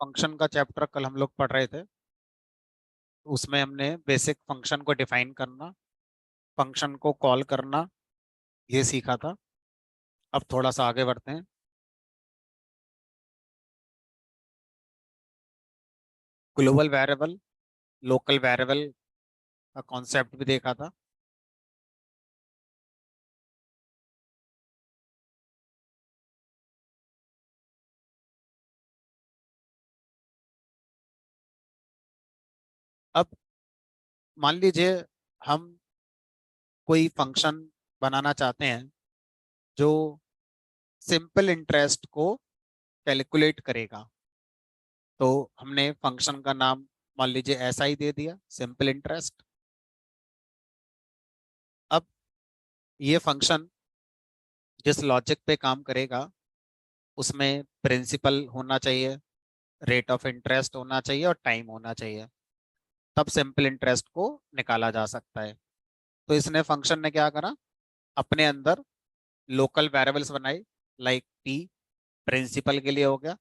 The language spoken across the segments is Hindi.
फंक्शन का चैप्टर कल हम लोग पढ़ रहे थे। उसमें हमने बेसिक फंक्शन को डिफाइन करना, फंक्शन को कॉल करना, ये सीखा था। अब थोड़ा सा आगे बढ़ते हैं। ग्लोबल वेरिएबल, लोकल वेरिएबल का कॉन्सेप्ट भी देखा था। अब मान लीजिए हम कोई फंक्शन बनाना चाहते हैं जो सिंपल इंटरेस्ट को कैलकुलेट करेगा। तो हमने फंक्शन का नाम मान लीजिए ऐसा ही दे दिया, सिंपल इंटरेस्ट। अब ये फंक्शन जिस लॉजिक पे काम करेगा उसमें प्रिंसिपल होना चाहिए, रेट ऑफ इंटरेस्ट होना चाहिए और टाइम होना चाहिए, तब सिंपल इंटरेस्ट को निकाला जा सकता है। तो इसने फंक्शन ने क्या करा, अपने अंदर लोकल वेरिएबल्स बनाई, लाइक टी प्रिंसिपल के लिए हो गया,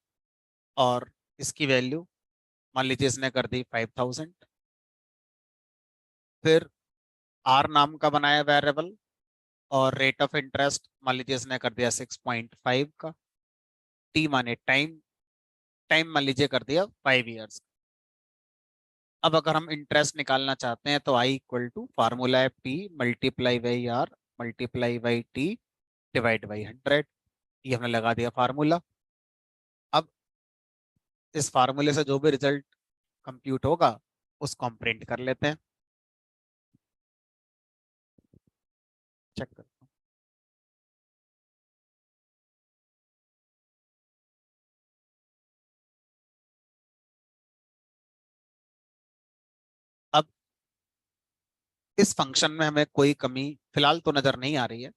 और इसकी वैल्यू मान लीजिए इसने कर दी 5000। फिर आर नाम का बनाया वेरिएबल, और रेट ऑफ इंटरेस्ट मान लीजिए इसने कर दिया 6.5 का। टी माने टाइम, टाइम मान लीजिए कर दिया 5 ईयर्स। अब अगर हम इंटरेस्ट निकालना चाहते हैं तो आई इक्वल टू फार्मूला है P multiply by R multiply by T divide by 100। ये हमने लगा दिया फार्मूला। अब इस फार्मूले से जो भी रिजल्ट कंप्यूट होगा उसको हम प्रिंट कर लेते हैं। चेक करते हैं। अब इस फंक्शन में हमें कोई कमी फिलहाल तो नजर नहीं आ रही है।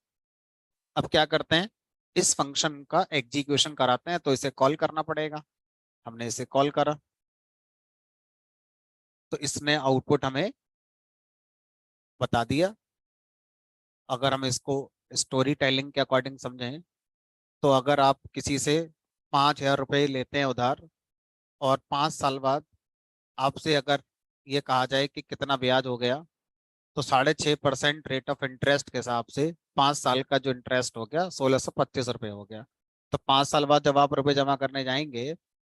अब क्या करते हैं, इस फंक्शन का एग्जीक्यूशन कराते हैं, तो इसे कॉल करना पड़ेगा। हमने इसे कॉल करा तो इसने आउटपुट हमें बता दिया। अगर हम इसको स्टोरी टेलिंग के अकॉर्डिंग समझें, तो अगर आप किसी से 5000 रुपये लेते हैं उधार, और 5 साल बाद आपसे अगर ये कहा जाए कि कितना ब्याज हो गया, तो 6.5% रेट ऑफ इंटरेस्ट के हिसाब से 5 साल का जो इंटरेस्ट हो गया 1625 रुपये हो गया। तो 5 साल बाद जब आप रुपये जमा करने जाएंगे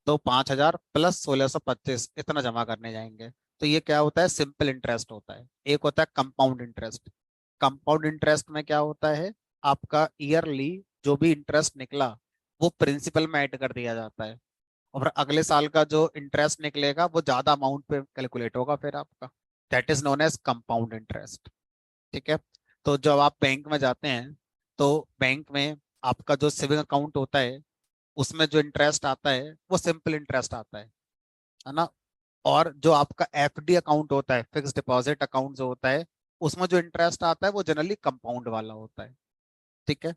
तो 5000 प्लस 1625 इतना जमा करने जाएंगे। तो ये क्या होता है, सिंपल इंटरेस्ट होता है। एक होता है कंपाउंड इंटरेस्ट। कंपाउंड इंटरेस्ट में क्या होता है, आपका ईयरली जो भी इंटरेस्ट निकला वो प्रिंसिपल में ऐड कर दिया जाता है, और अगले साल का जो इंटरेस्ट निकलेगा वो ज्यादा अमाउंट पे कैलकुलेट होगा फिर आपका। That is known as compound interest. ठीक है। तो जब आप बैंक में जाते हैं तो बैंक में आपका जो सेविंग अकाउंट होता है उसमें जो इंटरेस्ट आता है वो सिंपल इंटरेस्ट आता है ना। और जो आपका एफडी अकाउंट होता है, फिक्स डिपॉजिट अकाउंट जो होता है, उसमें जो इंटरेस्ट आता है वो जनरली कंपाउंड वाला होता है। ठीक है।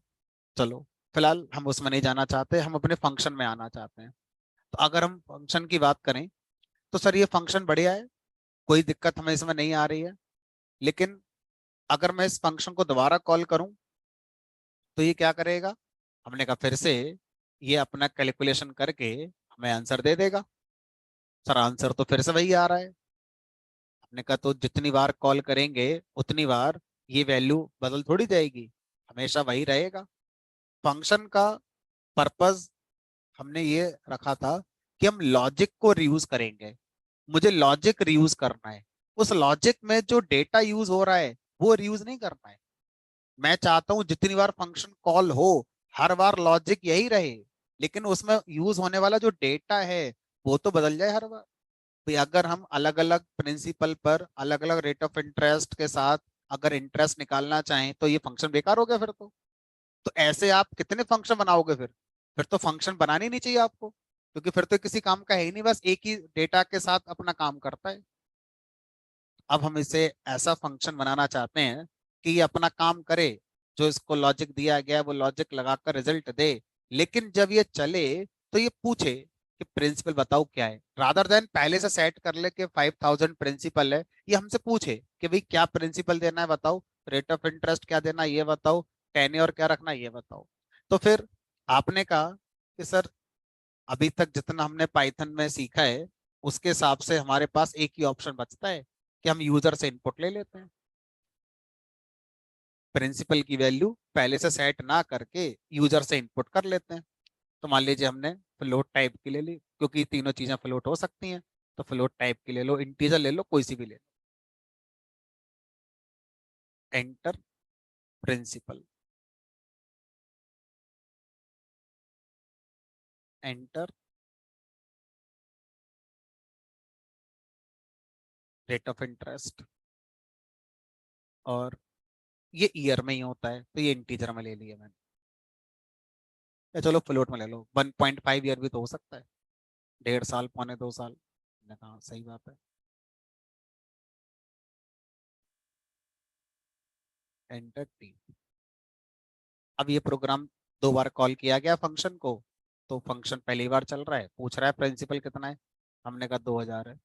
चलो, फिलहाल हम उसमें नहीं जाना चाहते, हम अपने फंक्शन में आना चाहते हैं। तो अगर हम फंक्शन की बात करें तो सर ये फंक्शन बढ़िया है, कोई दिक्कत हमें इसमें नहीं आ रही है। लेकिन अगर मैं इस फंक्शन को दोबारा कॉल करूं तो ये क्या करेगा, हमने कहा फिर से ये अपना कैलकुलेशन करके हमें आंसर दे देगा। सर आंसर तो फिर से वही आ रहा है। हमने कहा तो जितनी बार कॉल करेंगे उतनी बार ये वैल्यू बदल थोड़ी जाएगी, हमेशा वही रहेगा। फंक्शन का पर्पस हमने ये रखा था कि हम लॉजिक को रियूज करेंगे। मुझे लॉजिक रियूज करना है, उस लॉजिक में जो डेटा यूज हो रहा है वो रियूज नहीं करना है। मैं चाहता हूं जितनी बार फंक्शन कॉल हो हर बार लॉजिक यही रहे, लेकिन उसमें यूज होने वाला जो डेटा है वो तो बदल जाए हर बार। भाई अगर हम अलग अलग प्रिंसिपल पर अलग अलग रेट ऑफ इंटरेस्ट के साथ अगर इंटरेस्ट निकालना चाहें तो ये फंक्शन बेकार हो गया फिर तो ऐसे आप कितने फंक्शन बनाओगे फिर तो फंक्शन बनानी नहीं चाहिए आपको, क्योंकि फिर तो किसी काम का है ही नहीं, बस एक ही डेटा के साथ अपना काम करता है। अब हम इसे ऐसा फंक्शन बनाना चाहते हैं कि ये अपना काम करे, जो इसको लॉजिक दिया गया है वो लॉजिक लगाकर रिजल्ट दे, लेकिन जब ये चले तो ये पूछे कि प्रिंसिपल बताओ क्या है, रादर देन पहले से सेट कर ले कि 5000 प्रिंसिपल है। ये हमसे पूछे कि भाई क्या प्रिंसिपल देना है बताओ, रेट ऑफ इंटरेस्ट क्या देना है ये बताओ, टेन्योर क्या रखना है ये बताओ। तो फिर आपने कहा कि सर अभी तक जितना हमने पाइथन में सीखा है उसके हिसाब से हमारे पास एक ही ऑप्शन बचता है कि हम यूजर से इनपुट ले लेते हैं। प्रिंसिपल की वैल्यू पहले से सेट ना करके यूजर से इनपुट कर लेते हैं। तो मान लीजिए हमने फ्लोट टाइप की ले ली, क्योंकि तीनों चीजें फ्लोट हो सकती हैं, तो फ्लोट टाइप की ले लो, इंटीजर ले लो, कोई सी भी ले लो। Enter principal, enter rate of interest, और ये ईयर में ही होता है तो ये इंटीजर में ले लिया मैंने। या चलो फ्लोट में ले लो, 1.5 ईयर भी तो हो सकता है, 1.5 साल, 1.25 साल। मैंने कहा सही बात है। Enter T. अब ये प्रोग्राम 2 बार कॉल किया गया फंक्शन को, तो फंक्शन पहली बार चल रहा है, पूछ रहा है प्रिंसिपल कितना है, हमने कहा 2,000 है।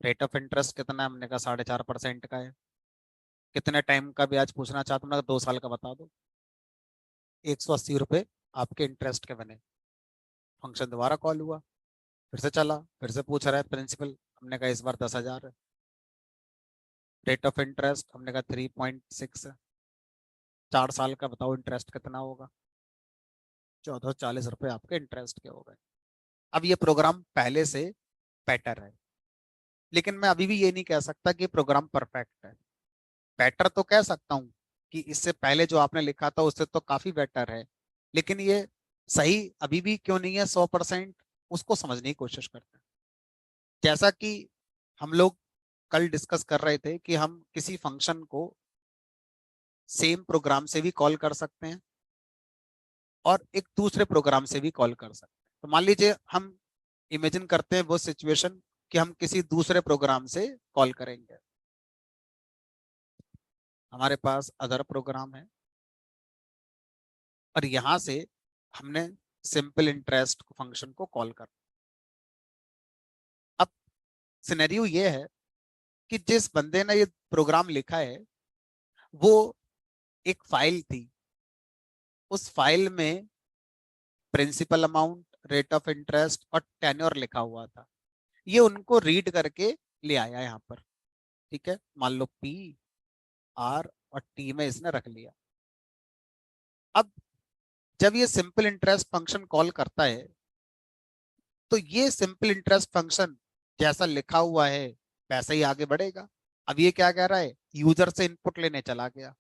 रेट ऑफ इंटरेस्ट कितना है, हमने कहा 4.5% का है। कितने टाइम का ब्याज पूछना चाहता हूँ, हमने कहा 2 साल का बता दो। 180 रुपये आपके इंटरेस्ट के बने। फंक्शन दोबारा कॉल हुआ, फिर से चला, फिर से पूछ रहा है प्रिंसिपल, हमने कहा इस बार 10,000 है। रेट ऑफ इंटरेस्ट हमने कहा 3.6 है। 4 साल का बताओ इंटरेस्ट कितना होगा, 1440 रुपये आपके इंटरेस्ट के हो गए। अब ये प्रोग्राम पहले से बेटर है, लेकिन मैं अभी भी ये नहीं कह सकता कि प्रोग्राम परफेक्ट है। बेटर तो कह सकता हूँ कि इससे पहले जो आपने लिखा था उससे तो काफी बेटर है, लेकिन ये सही अभी भी क्यों नहीं है 100%, उसको समझने की कोशिश करते हैं। जैसा कि हम लोग कल डिस्कस कर रहे थे कि हम किसी फंक्शन को सेम प्रोग्राम से भी कॉल कर सकते हैं और एक दूसरे प्रोग्राम से भी कॉल कर सकते हैं। तो मान लीजिए हम इमेजिन करते हैं वो सिचुएशन कि हम किसी दूसरे प्रोग्राम से कॉल करेंगे। हमारे पास अदर प्रोग्राम है और यहां से हमने सिंपल इंटरेस्ट फंक्शन को कॉल कर। अब सिनेरियो ये है कि जिस बंदे ने ये प्रोग्राम लिखा है वो एक फाइल थी, उस फाइल में principal amount, rate of interest और टेन्योर लिखा हुआ था। ये उनको रीड करके ले आया यहाँ पर। ठीक है, मान लो पी आर और टी में इसने रख लिया। अब जब ये सिंपल इंटरेस्ट फंक्शन कॉल करता है तो ये सिंपल इंटरेस्ट फंक्शन जैसा लिखा हुआ है वैसा ही आगे बढ़ेगा। अब ये क्या कह रहा है, यूजर से इनपुट लेने चला गया।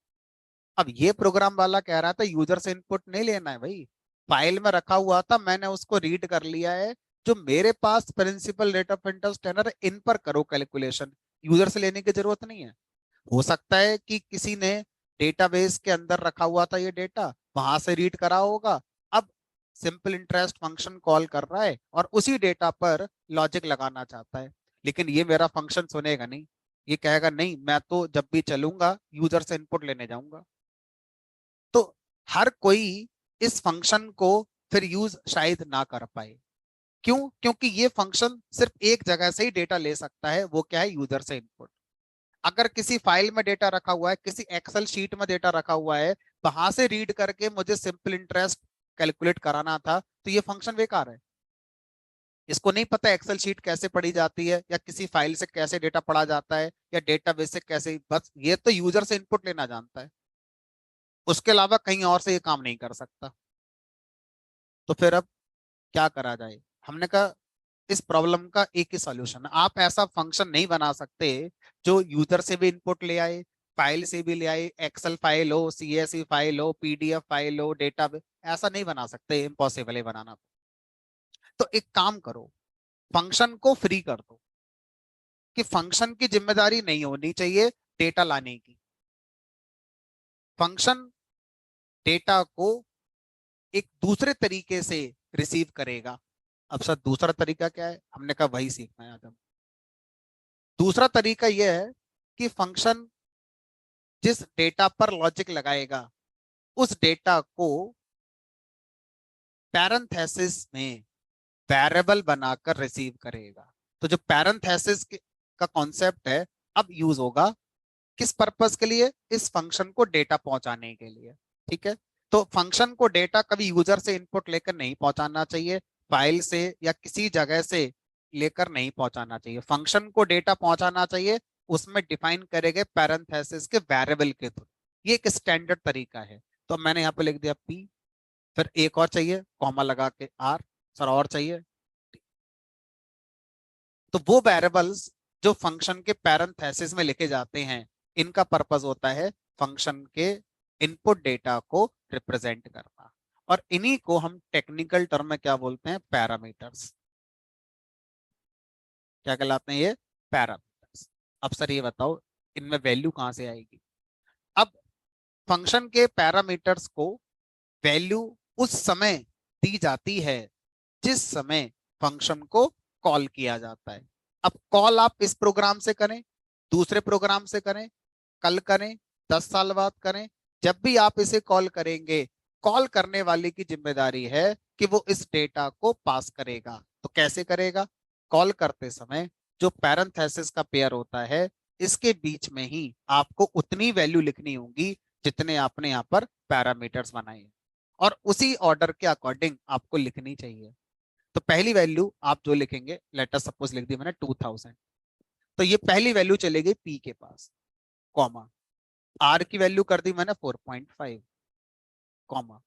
अब ये प्रोग्राम वाला कह रहा था यूजर से इनपुट नहीं लेना है भाई, फाइल में रखा हुआ था, मैंने उसको रीड कर लिया है, जो मेरे पास principal, rate of interest, tenure, इन पर करो कैलकुलेशन, यूजर से लेने की जरूरत नहीं है। हो सकता है कि किसी ने डेटाबेस के अंदर रखा हुआ था ये डेटा, वहां से रीड करा होगा। अब सिंपल इंटरेस्ट फंक्शन कॉल कर रहा है और उसी डेटा पर लॉजिक लगाना चाहता है, लेकिन ये मेरा फंक्शन सुनेगा नहीं। ये कहेगा नहीं, मैं तो जब भी चलूंगा यूजर से इनपुट लेने जाऊंगा। तो हर कोई इस फंक्शन को फिर यूज शायद ना कर पाए। क्यों? क्योंकि ये फंक्शन सिर्फ एक जगह से ही डेटा ले सकता है, वो क्या है, यूजर से इनपुट। अगर किसी फाइल में डेटा रखा हुआ है, किसी एक्सेल शीट में डेटा रखा हुआ है, वहां से रीड करके मुझे सिंपल इंटरेस्ट कैलकुलेट कराना था, तो ये फंक्शन बेकार है। इसको नहीं पता एक्सेल शीट कैसे पढ़ी जाती है या किसी फाइल से कैसे डेटा पढ़ा जाता है या डेटाबेस से कैसे, बस ये तो यूजर से इनपुट लेना जानता है, उसके अलावा कहीं और से ये काम नहीं कर सकता। तो फिर अब क्या करा जाए? हमने कहा इस प्रॉब्लम का एक ही सॉल्यूशन है, आप ऐसा फंक्शन नहीं बना सकते जो यूजर से भी इनपुट ले आए, फाइल से भी ले आए, एक्सेल फाइल हो, सीएसवी फाइल हो, पीडीएफ फाइल हो, डेटा, ऐसा नहीं बना सकते, इम्पॉसिबल है बनाना। तो एक काम करो, फंक्शन को फ्री कर दो, कि फंक्शन की जिम्मेदारी नहीं होनी चाहिए डेटा लाने की। फंक्शन डेटा को एक दूसरे तरीके से रिसीव करेगा। अब सर दूसरा तरीका क्या है? हमने कहा वही सीखना है आज हम। दूसरा तरीका यह है कि फंक्शन जिस डेटा पर लॉजिक लगाएगा उस डेटा को पैरेंथेसिस में वेरिएबल बनाकर रिसीव करेगा। तो जो पैरेंथेसिस का कॉन्सेप्ट है अब यूज होगा किस पर्पस के लिए? इस फंक्शन को डेटा पहुंचाने के लिए। ठीक है, तो फंक्शन को डेटा कभी यूजर से इनपुट लेकर नहीं पहुंचाना चाहिए, फाइल से या किसी जगह से लेकर नहीं पहुंचाना चाहिए, फंक्शन को डेटा पहुंचाना चाहिए उसमें डिफाइन करे गए पैरेंथेसिस के वेरिएबल के थ्रू। ये एक स्टैंडर्ड तरीका है। तो मैंने यहाँ पे लिख दिया पी, फिर एक और चाहिए कॉमा लगा के आर, सर और चाहिए। तो वो वेरिएबल्स जो फंक्शन के पैरेंथेसिस में लिखे जाते हैं, इनका पर्पस होता है फंक्शन के इनपुट डेटा को रिप्रेजेंट करना, और इन्हीं को हम टेक्निकल टर्म में क्या बोलते हैं, पैरामीटर्स। क्या कहलाते हैं ये, पैरामीटर्स। अब सर ये बताओ इनमें वैल्यू कहां से आएगी। अब फंक्शन के पैरामीटर्स को वैल्यू उस समय दी जाती है जिस समय फंक्शन को कॉल किया जाता है। अब कॉल आप इस प्रोग्राम से करें, दूसरे प्रोग्राम से करें, कल करें, 10 साल बाद करें, जब भी आप इसे कॉल करेंगे, कॉल करने वाले की जिम्मेदारी है कि वो इस डेटा को पास करेगा। तो कैसे करेगा, कॉल करते समय जो पैरेंथेसिस का पेयर होता है, इसके बीच में ही आपको उतनी वैल्यू लिखनी होगी जितने आपने यहाँ पर पैरामीटर्स बनाए हैं, और उसी ऑर्डर के अकॉर्डिंग आपको लिखनी चाहिए। तो पहली वैल्यू आप जो लिखेंगे, लेटर सपोज लिख दी मैंने 2000, तो ये पहली वैल्यू चलेगी पी के पास, कॉमा आर की वैल्यू कर दी मैंने 4.5, कॉमा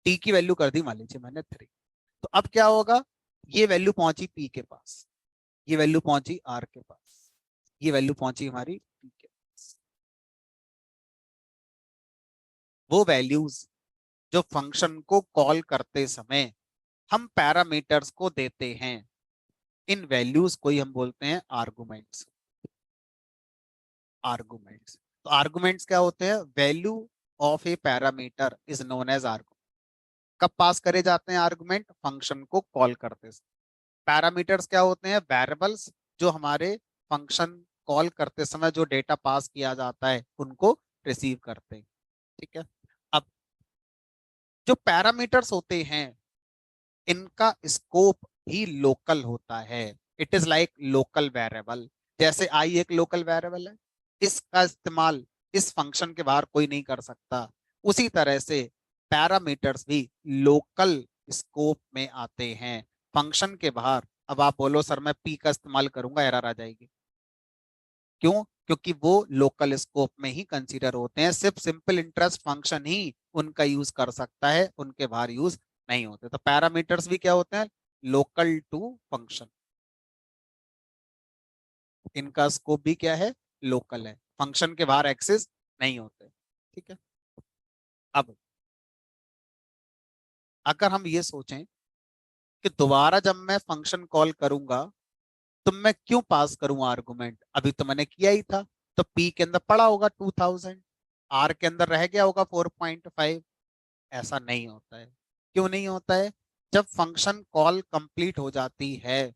टी की वैल्यू कर दी मान लीजिए मैंने 3। तो अब क्या होगा, ये वैल्यू पहुंची पी के पास, ये वैल्यू पहुंची आर के पास, ये वैल्यू पहुंची हमारी पी के पास। वो वैल्यूज जो फंक्शन को कॉल करते समय हम पैरामीटर्स को देते हैं, इन वैल्यूज को ही हम बोलते हैं आर्गुमेंट्स। आर्गुमेंट्स, तो आर्गुमेंट्स क्या होते हैं, value of a parameter is known as argument. कब पास करे जाते हैं आर्गुमेंट, फंक्शन को कॉल करते समय। पैरामीटर्स क्या होते हैं, वेरिएबल्स जो हमारे फंक्शन कॉल करते समय जो डेटा पास किया जाता है उनको रिसीव करते हैं। ठीक है। अब जो पैरामीटर्स होते हैं, इनका स्कोप ही लोकल होता है। It is like local variable. जैसे आई एक लोकल वेरिएबल है, इसका इस्तेमाल इस फंक्शन के बाहर कोई नहीं कर सकता, उसी तरह से पैरामीटर्स भी लोकल स्कोप में आते हैं, फंक्शन के बाहर। अब आप बोलो सर मैं पी का इस्तेमाल करूंगा, एरर आ जाएगी। क्यों, क्योंकि वो लोकल स्कोप में ही कंसीडर होते हैं, सिर्फ सिंपल इंटरेस्ट फंक्शन ही उनका यूज कर सकता है, उनके बाहर यूज नहीं होते। तो पैरामीटर्स भी क्या होते हैं, लोकल टू फंक्शन। इनका स्कोप भी क्या है, लोकल है, फंक्शन के बाहर एक्सेस नहीं होते। ठीक है। अब अगर हम ये सोचें कि दोबारा जब मैं फंक्शन कॉल करूंगा तो मैं क्यों पास करूं आर्गुमेंट, अभी तो मैंने किया ही था। तो पी के अंदर पड़ा होगा 2000, आर के अंदर रह गया होगा 4.5। ऐसा नहीं होता है। क्यों नहीं होता है, जब फंक्शन कॉल कंप्लीट हो जाती है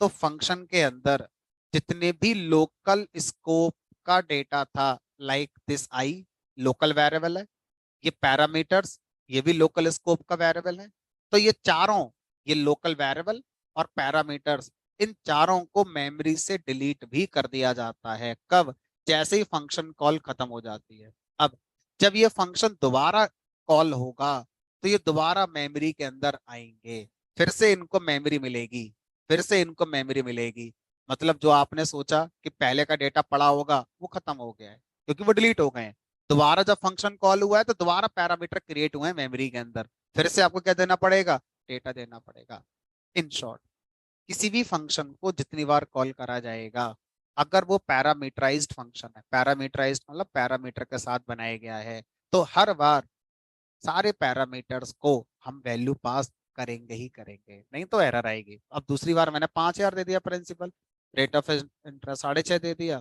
तो फंक्शन के अंदर जितने भी लोकल स्कोप का डेटा था, like this I local variable है, ये पैरामीटर्स ये भी लोकल स्कोप का वेरिएबल है। तो ये चारों, ये लोकल वेरिएबल और पैरामीटर्स, इन चारों को मेमोरी से डिलीट भी कर दिया जाता है। कब, जैसे ही फंक्शन कॉल खत्म हो जाती है। अब जब ये फंक्शन दोबारा कॉल होगा तो ये दोबारा मेमोरी के अंदर आएंगे, फिर से इनको मेमोरी मिलेगी, फिर से इनको मेमोरी मिलेगी। मतलब जो आपने सोचा कि पहले का डेटा पड़ा होगा वो खत्म हो गया है क्योंकि वो डिलीट हो गए हैं। दोबारा जब फंक्शन कॉल हुआ है तो दोबारा पैरामीटर क्रिएट हुए हैं मेमोरी के अंदर, फिर से आपको क्या देना पड़ेगा, डेटा देना पड़ेगा। इन शॉर्ट, किसी भी फंक्शन को जितनी बार कॉल करा जाएगा, अगर वो पैरामीटराइज्ड फंक्शन है, पैरामीटराइज्ड मतलब पैरामीटर के साथ बनाया गया है, तो हर बार सारे पैरामीटर्स को हम वैल्यू पास करेंगे ही करेंगे, नहीं तो एरर आएगी। अब दूसरी बार मैंने 5000 दे दिया प्रिंसिपल, रेट ऑफ इंटरेस्ट 6.5 दे दिया,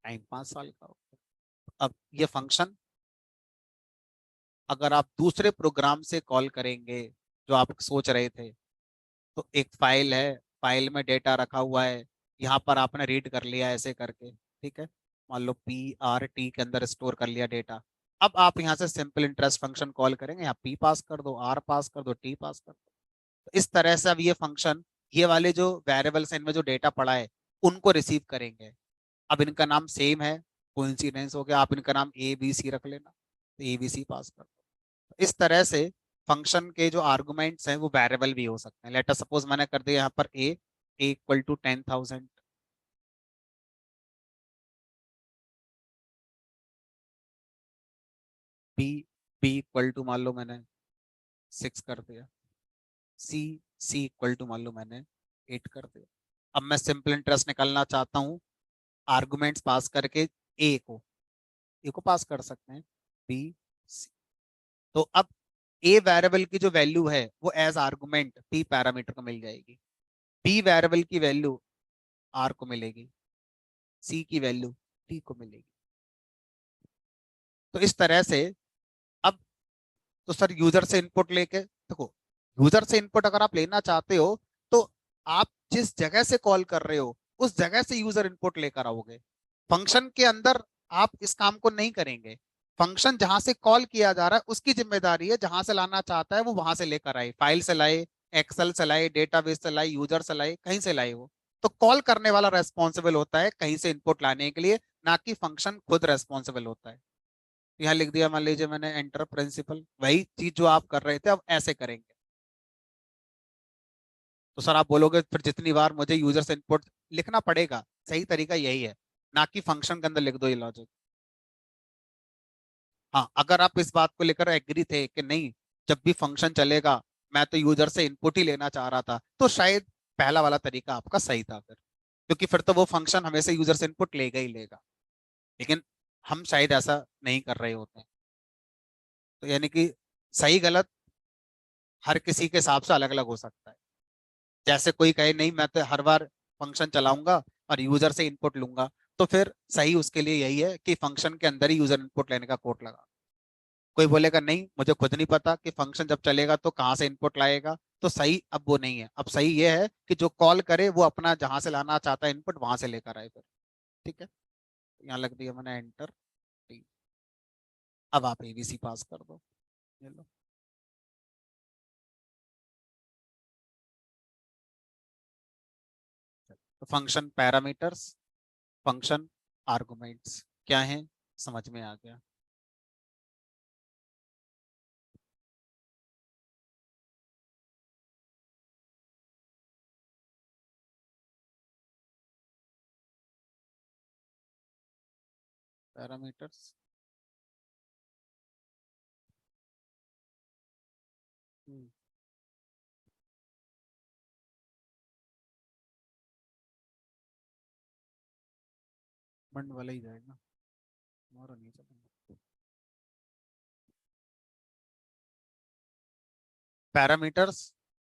टाइम 5 साल का हो गया। अब ये फंक्शन अगर आप दूसरे प्रोग्राम से कॉल करेंगे जो आप सोच रहे थे, तो एक फाइल है, फाइल में डेटा रखा हुआ है, यहाँ पर आपने रीड कर लिया ऐसे करके, ठीक है, मान लो पी आर टी के अंदर स्टोर कर लिया डेटा। अब आप यहाँ से सिंपल इंटरेस्ट फंक्शन कॉल करेंगे, यहाँ पी पास कर दो, आर पास कर दो, टी पास कर दो। तो इस तरह से अब ये फंक्शन, ये वाले जो वेरिएबल्स हैं इनमें जो डेटा पड़ा है उनको रिसीव करेंगे। अब इनका नाम सेम है, कोइंसिडेंस हो गया, आप इनका नाम ए बी सी रख लेना, तो ए बी सी पास कर दो। इस तरह से फंक्शन के जो आर्गुमेंट्स हैं वो वेरिएबल भी हो सकते हैं। लेट अस सपोज मैंने कर दिया यहाँ पर A equal to 10,000, B B equal to मान लो मैंने 6 कर दिया, सी सी इक्वल टू मान लो मैंने 8 कर दिया। अब मैं सिंपल इंटरेस्ट निकालना चाहता हूँ आर्गुमेंट्स पास करके, ए को पास कर सकते हैं, बी सी। तो अब ए वेरिएबल की जो वैल्यू है वो एज आर्गुमेंट पी पैरामीटर को मिल जाएगी, बी वेरिएबल की वैल्यू आर को मिलेगी, सी की वैल्यू टी को मिलेगी। तो इस तरह से अब, तो सर यूजर से इनपुट लेके देखो, यूजर से इनपुट अगर आप लेना चाहते हो तो आप जिस जगह से कॉल कर रहे हो उस जगह से यूजर इनपुट लेकर आओगे। फंक्शन के अंदर आप इस काम को नहीं करेंगे। फंक्शन जहां से कॉल किया जा रहा है उसकी जिम्मेदारी है, जहां से लाना चाहता है वो वहां से लेकर आए, फाइल से लाए, एक्सेल से लाए, डेटाबेस से लाए, यूजर से लाए, कहीं से लाए वो। तो कॉल करने वाला रेस्पॉन्सिबल होता है कहीं से इनपुट लाने के लिए, ना कि फंक्शन खुद रेस्पॉन्सिबल होता है। यहाँ लिख दिया मान लीजिए मैंने एंटर प्रिंसिपल, वही चीज जो आप कर रहे थे अब ऐसे करेंगे। तो सर आप बोलोगे फिर जितनी बार मुझे यूजर से इनपुट लिखना पड़ेगा, सही तरीका यही है, ना कि फंक्शन के अंदर लिख दो ये लॉजिक। हाँ, अगर आप इस बात को लेकर एग्री थे कि नहीं, जब भी फंक्शन चलेगा मैं तो यूजर से इनपुट ही लेना चाह रहा था, तो शायद पहला वाला तरीका आपका सही था फिर, क्योंकि फिर तो वो फंक्शन हमेशा यूजर से इनपुट लेगा ही लेगा। लेकिन हम शायद ऐसा नहीं कर रहे होते हैं। तो यानी कि सही गलत हर किसी के हिसाब से अलग अलग हो सकता है। जैसे कोई कहे नहीं मैं तो हर बार फंक्शन चलाऊंगा और यूजर से इनपुट लूंगा, तो फिर सही उसके लिए यही है कि फंक्शन के अंदर ही यूजर इनपुट लेने का कोड लगा। कोई बोलेगा नहीं मुझे खुद नहीं पता कि फंक्शन जब चलेगा तो कहाँ से इनपुट लाएगा, तो सही अब वो नहीं है। अब सही ये है कि जो कॉल करे वो अपना जहां से लाना चाहता है इनपुट वहां से लेकर आए फिर। ठीक है, यहाँ लग दिया मैंने एंटर। अब आप एबीसी पास कर दो, ये लो। तो फंक्शन पैरामीटर्स, फंक्शन आर्गुमेंट्स क्या है, समझ में आ गया। पैरामीटर्स, बंड वाला ही जाएगा, और नहीं चलेगा। पैरामीटर्स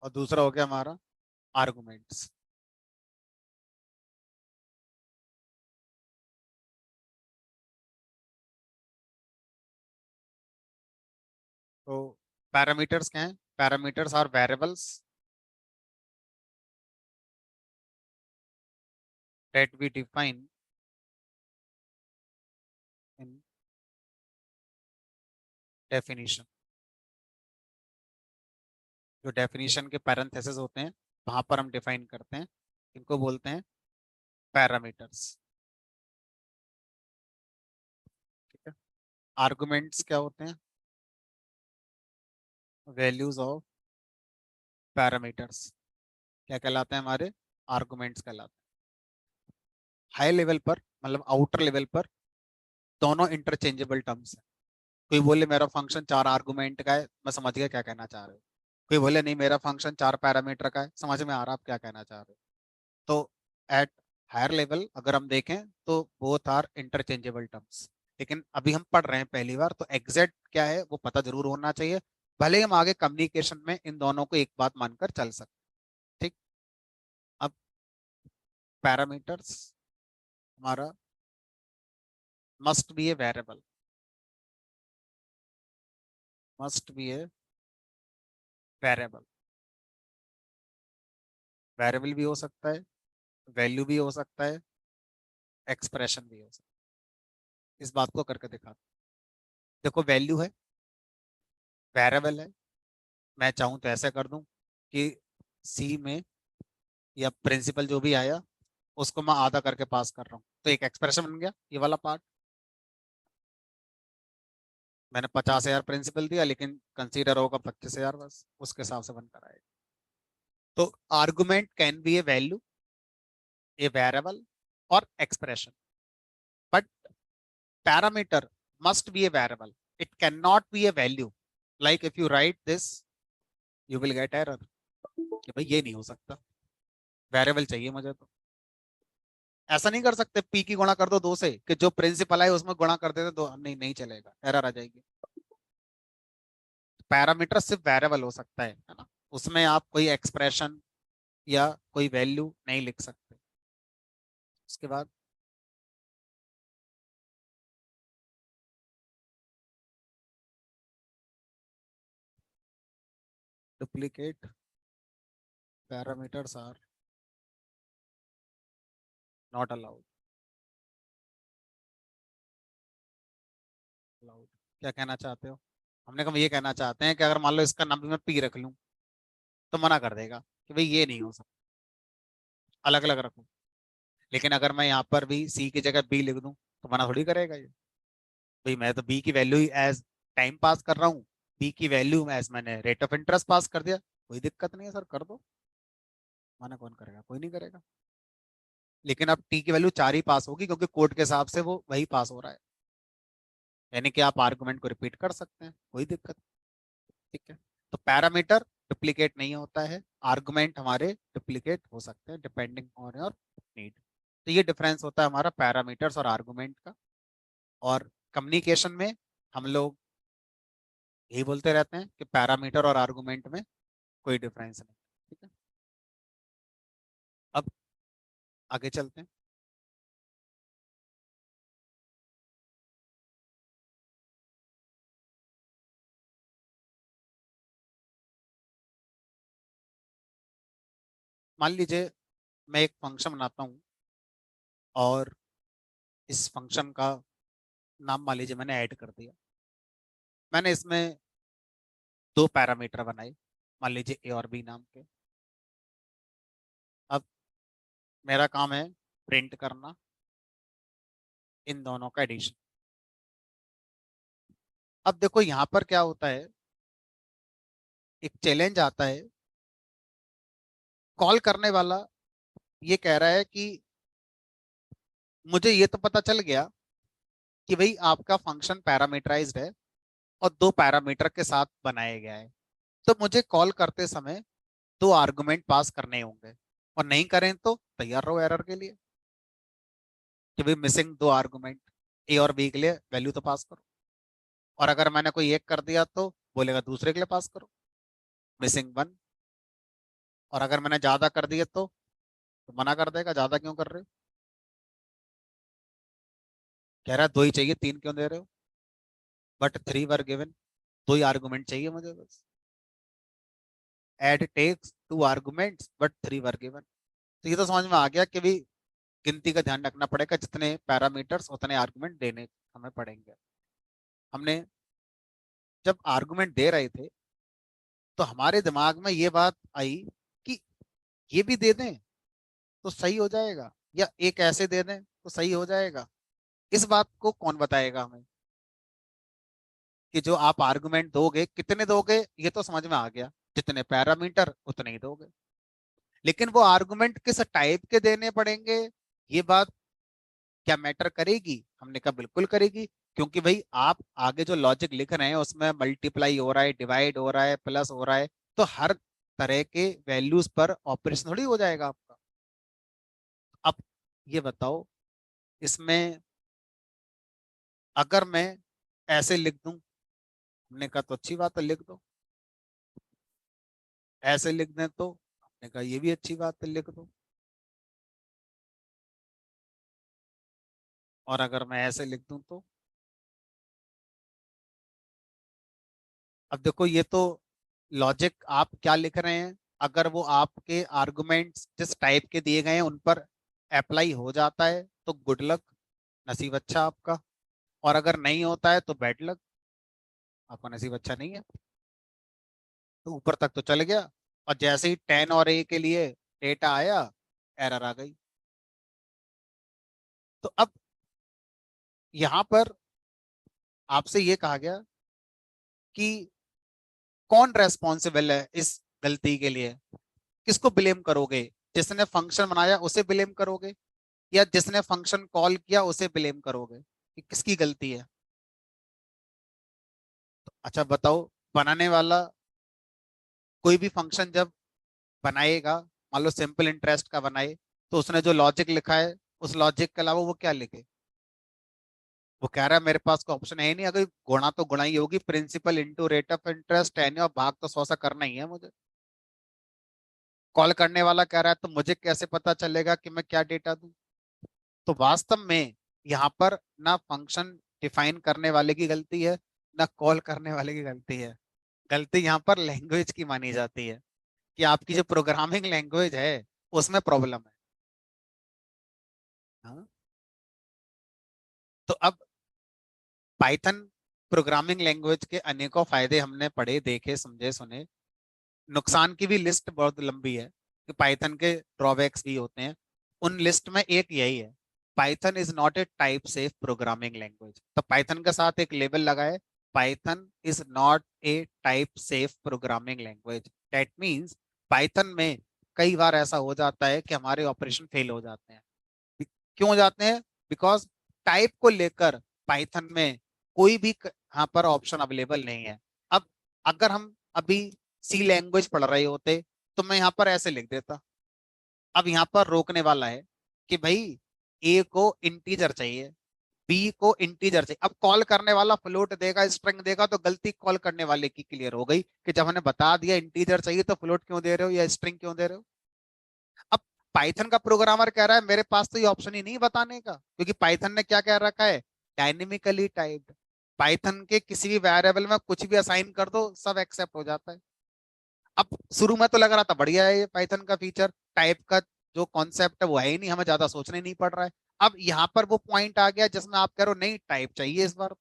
और दूसरा हो गया हमारा आर्गुमेंट्स। तो पैरामीटर्स क्या है, parameters are variables that we define in definition। जो डेफिनेशन के पैरेंथेसिस होते हैं वहां पर हम डिफाइन करते हैं, इनको बोलते हैं पैरामीटर्स। ठीक है, आर्गुमेंट्स क्या होते हैं, वैल्यूज ऑफ पैरामीटर्स क्या कहलाते हैं हमारे, आर्गुमेंट्स कहलाते हैं। हाई लेवल पर मतलब आउटर लेवल पर दोनों इंटरचेंजेबल टर्म्स हैं। कोई बोले मेरा फंक्शन 4 आर्गुमेंट का है, मैं समझ गया क्या कहना चाह रहे हो। कोई बोले नहीं मेरा फंक्शन 4 पैरामीटर का है, समझ में आ रहा आप क्या कहना चाह रहे हो। तो एट हायर लेवल अगर हम देखें तो बोथ आर इंटरचेंजेबल टर्म्स। लेकिन अभी हम पढ़ रहे हैं पहली बार, तो एग्जैक्ट क्या है वो पता जरूर होना चाहिए, भले ही हम आगे कम्युनिकेशन में इन दोनों को एक बात मानकर चल सकते। ठीक, अब पैरामीटर्स हमारा must be a variable, must be a variable. Variable भी हो सकता है, वैल्यू भी हो सकता है, एक्सप्रेशन भी हो सकता है। इस बात को करके दिखा, देखो वैल्यू है, वेरिएबल है, मैं चाहूं तो ऐसे कर दूं कि सी में या प्रिंसिपल जो भी आया उसको मैं आधा करके पास कर रहा हूँ, तो एक एक्सप्रेशन बन गया ये वाला पार्ट। मैंने 50,000 प्रिंसिपल दिया, लेकिन कंसीडर होगा 25,000 बस, उसके हिसाब से बनकर आएगा। तो argument can be a value, a variable और expression, but parameter must be a variable. It cannot be a value. Like if you write this, you will get error कि भाई ये नहीं हो सकता, वेरिएबल चाहिए मुझे। तो ऐसा नहीं कर सकते पी की गुणा कर दो 2 से, कि जो प्रिंसिपल है उसमें गुणा कर देते तो नहीं, नहीं चलेगा, एरर आ जाएगी। पैरामीटर सिर्फ वेरिएबल हो सकता है ना, उसमें आप कोई एक्सप्रेशन या कोई वैल्यू नहीं लिख सकते। उसके बाद duplicate parameters are not allowed. Allowed क्या कहना चाहते हो? हमने कहा ये कहना चाहते हैं कि अगर मान लो इसका नाम भी मैं पी रख लूं तो मना कर देगा कि भाई ये नहीं हो सकता, अलग अलग रखो। लेकिन अगर मैं यहाँ पर भी सी की जगह बी लिख दूं तो मना थोड़ी करेगा ये। भाई मैं तो बी की वैल्यू एज टाइम पास कर रहा हूँ, बी की वैल्यू एज मैंने रेट ऑफ इंटरेस्ट पास कर दिया, कोई दिक्कत नहीं है सर, कर दो। मना कौन करेगा? कोई नहीं करेगा। लेकिन अब टी की वैल्यू 4 ही पास होगी, क्योंकि कोड के हिसाब से वो वही पास हो रहा है। यानी कि आप आर्गुमेंट को रिपीट कर सकते हैं, कोई दिक्कत। ठीक है। तो पैरामीटर डुप्लीकेट नहीं होता है, आर्गुमेंट हमारे डुप्लीकेट हो सकते हैं डिपेंडिंग ऑन योर नीड। तो ये डिफरेंस होता है हमारा पैरामीटर्स और आर्गुमेंट का। और कम्युनिकेशन में हम लोग यही बोलते रहते हैं कि पैरामीटर और आर्गुमेंट में कोई डिफरेंस नहीं। ठीक है। अब आगे चलते हैं। मान लीजिए मैं एक फंक्शन बनाता हूँ, और इस फंक्शन का नाम मान लीजिए मैंने ऐड कर दिया। मैंने इसमें 2 पैरामीटर बनाए, मान लीजिए ए और बी नाम के। अब मेरा काम है प्रिंट करना इन दोनों का एडिशन। अब देखो यहाँ पर क्या होता है, एक चैलेंज आता है। कॉल करने वाला ये कह रहा है कि मुझे ये तो पता चल गया कि भाई आपका फंक्शन पैरामीटराइज्ड है और 2 पैरामीटर के साथ बनाया गया है, तो मुझे कॉल करते समय 2 आर्गुमेंट पास करने होंगे, और नहीं करें तो तैयार रहो एरर के लिए कि भाई मिसिंग 2 आर्गुमेंट, ए और बी के लिए वैल्यू तो पास करो। और अगर मैंने कोई एक कर दिया तो बोलेगा दूसरे के लिए पास करो, मिसिंग 1। और अगर मैंने ज्यादा कर दिया तो मना कर देगा, ज्यादा क्यों कर रहे हो, कह रहा है 2 ही चाहिए, 3 क्यों दे रहे हो, बट 3 वर गिवन, 2 ही आर्गुमेंट चाहिए मुझे बस। Add takes 2 arguments but 3 were given. तो ये तो समझ में आ गया कि भी गिनती का ध्यान रखना पड़ेगा, जितने पैरामीटर्स उतने आर्गुमेंट देने हमें पड़ेंगे। हमने जब आर्गुमेंट दे रहे थे तो हमारे दिमाग में ये बात आई कि ये भी दे दें तो सही हो जाएगा, या एक ऐसे दे दें तो सही हो जाएगा। इस बात को कौन बताएगा हमें कि जो आप आर्गुमेंट दोगे कितने दोगे? ये तो समझ में आ गया, जितने पैरामीटर उतने ही दोगे। लेकिन वो आर्गुमेंट किस टाइप के देने पड़ेंगे, ये बात क्या मैटर करेगी? हमने कहा बिल्कुल करेगी, क्योंकि भाई आप आगे जो लॉजिक लिख रहे हैं उसमें मल्टीप्लाई हो रहा है, डिवाइड हो रहा है, प्लस हो रहा है, तो हर तरह के वैल्यूज पर ऑपरेशन थोड़ी हो जाएगा आपका। अब ये बताओ, इसमें अगर मैं ऐसे लिख दूं, हमने कहा तो अच्छी बात है लिख दो, ऐसे लिख दें तो हमने कहा ये भी अच्छी बात है लिख दो, और अगर मैं ऐसे लिख दूं तो। अब देखो ये तो लॉजिक आप क्या लिख रहे हैं, अगर वो आपके आर्गुमेंट्स जिस टाइप के दिए गए हैं उन पर अप्लाई हो जाता है तो गुड लक, नसीब अच्छा आपका। और अगर नहीं होता है तो बैड लक, आपका नसीब अच्छा नहीं है। तो ऊपर तक तो चल गया, और जैसे ही 10 और ए के लिए डेटा आया, एरर आ गई। तो अब यहाँ पर आपसे ये कहा गया कि कौन रेस्पॉन्सिबल है इस गलती के लिए, किसको ब्लेम करोगे? जिसने फंक्शन बनाया उसे ब्लेम करोगे, या जिसने फंक्शन कॉल किया उसे ब्लेम करोगे कि किसकी गलती है? अच्छा बताओ, बनाने वाला कोई भी फंक्शन जब बनाएगा, मान लो सिंपल इंटरेस्ट का बनाए, तो उसने जो लॉजिक लिखा है उस लॉजिक के अलावा वो क्या लिखे? वो कह रहा है मेरे पास कोई ऑप्शन है ही नहीं, अगर गुणा तो गुणा ही होगी, principal into rate of interest है और भाग तो 100 सा करना ही है मुझे। कॉल करने वाला कह रहा है तो मुझे कैसे पता चलेगा कि मैं क्या डेटा दूं? तो वास्तव में यहाँ पर ना फंक्शन डिफाइन करने वाले की गलती है, ना कॉल करने वाले की गलती है। गलती यहाँ पर लैंग्वेज की मानी जाती है, कि आपकी जो प्रोग्रामिंग लैंग्वेज है उसमें प्रॉब्लम है। हाँ? तो अब पाइथन प्रोग्रामिंग लैंग्वेज के अनेकों फायदे हमने पढ़े, देखे, समझे, सुने। नुकसान की भी लिस्ट बहुत लंबी है कि पाइथन के ड्रॉबैक्स भी होते हैं। उन लिस्ट में एक यही है, Python is not a type safe programming language. तो पाइथन के साथ एक लेबल लगा है, Python is not a type safe programming language. That means Python में कई बार ऐसा हो जाता है कि हमारे ऑपरेशन फेल हो जाते हैं। क्यों हो जाते हैं? बिकॉज टाइप को लेकर पाइथन में कोई भी यहाँ पर ऑप्शन अवेलेबल नहीं है। अब अगर हम अभी सी लैंग्वेज पढ़ रहे होते तो मैं यहाँ पर ऐसे लिख देता। अब यहाँ पर रोकने वाला है कि भाई ए को इंटीजर चाहिए, बी को इंटीजर चाहिए। अब कॉल करने वाला फ्लोट देगा, स्ट्रिंग देगा, तो गलती कॉल करने वाले की क्लियर हो गई कि जब हमने बता दिया इंटीजर चाहिए तो फ्लोट क्यों दे रहे हो या स्ट्रिंग क्यों दे रहे हो। अब पाइथन का प्रोग्रामर कह रहा है मेरे पास तो ये ऑप्शन ही नहीं बताने का, क्योंकि पाइथन ने क्या कह रखा है, डायनेमिकली टाइप्ड। पाइथन के किसी भी वेरिएबल में कुछ भी असाइन कर दो सब एक्सेप्ट हो जाता है। अब शुरू में तो लग रहा था बढ़िया है ये पाइथन का फीचर, टाइप का जो कॉन्सेप्ट है वो है ही नहीं, हमें ज्यादा सोचने नहीं पड़ रहा है। अब यहाँ पर वो पॉइंट आ गया जिसमें आप कह रहे हो नहीं टाइप चाहिए इस बार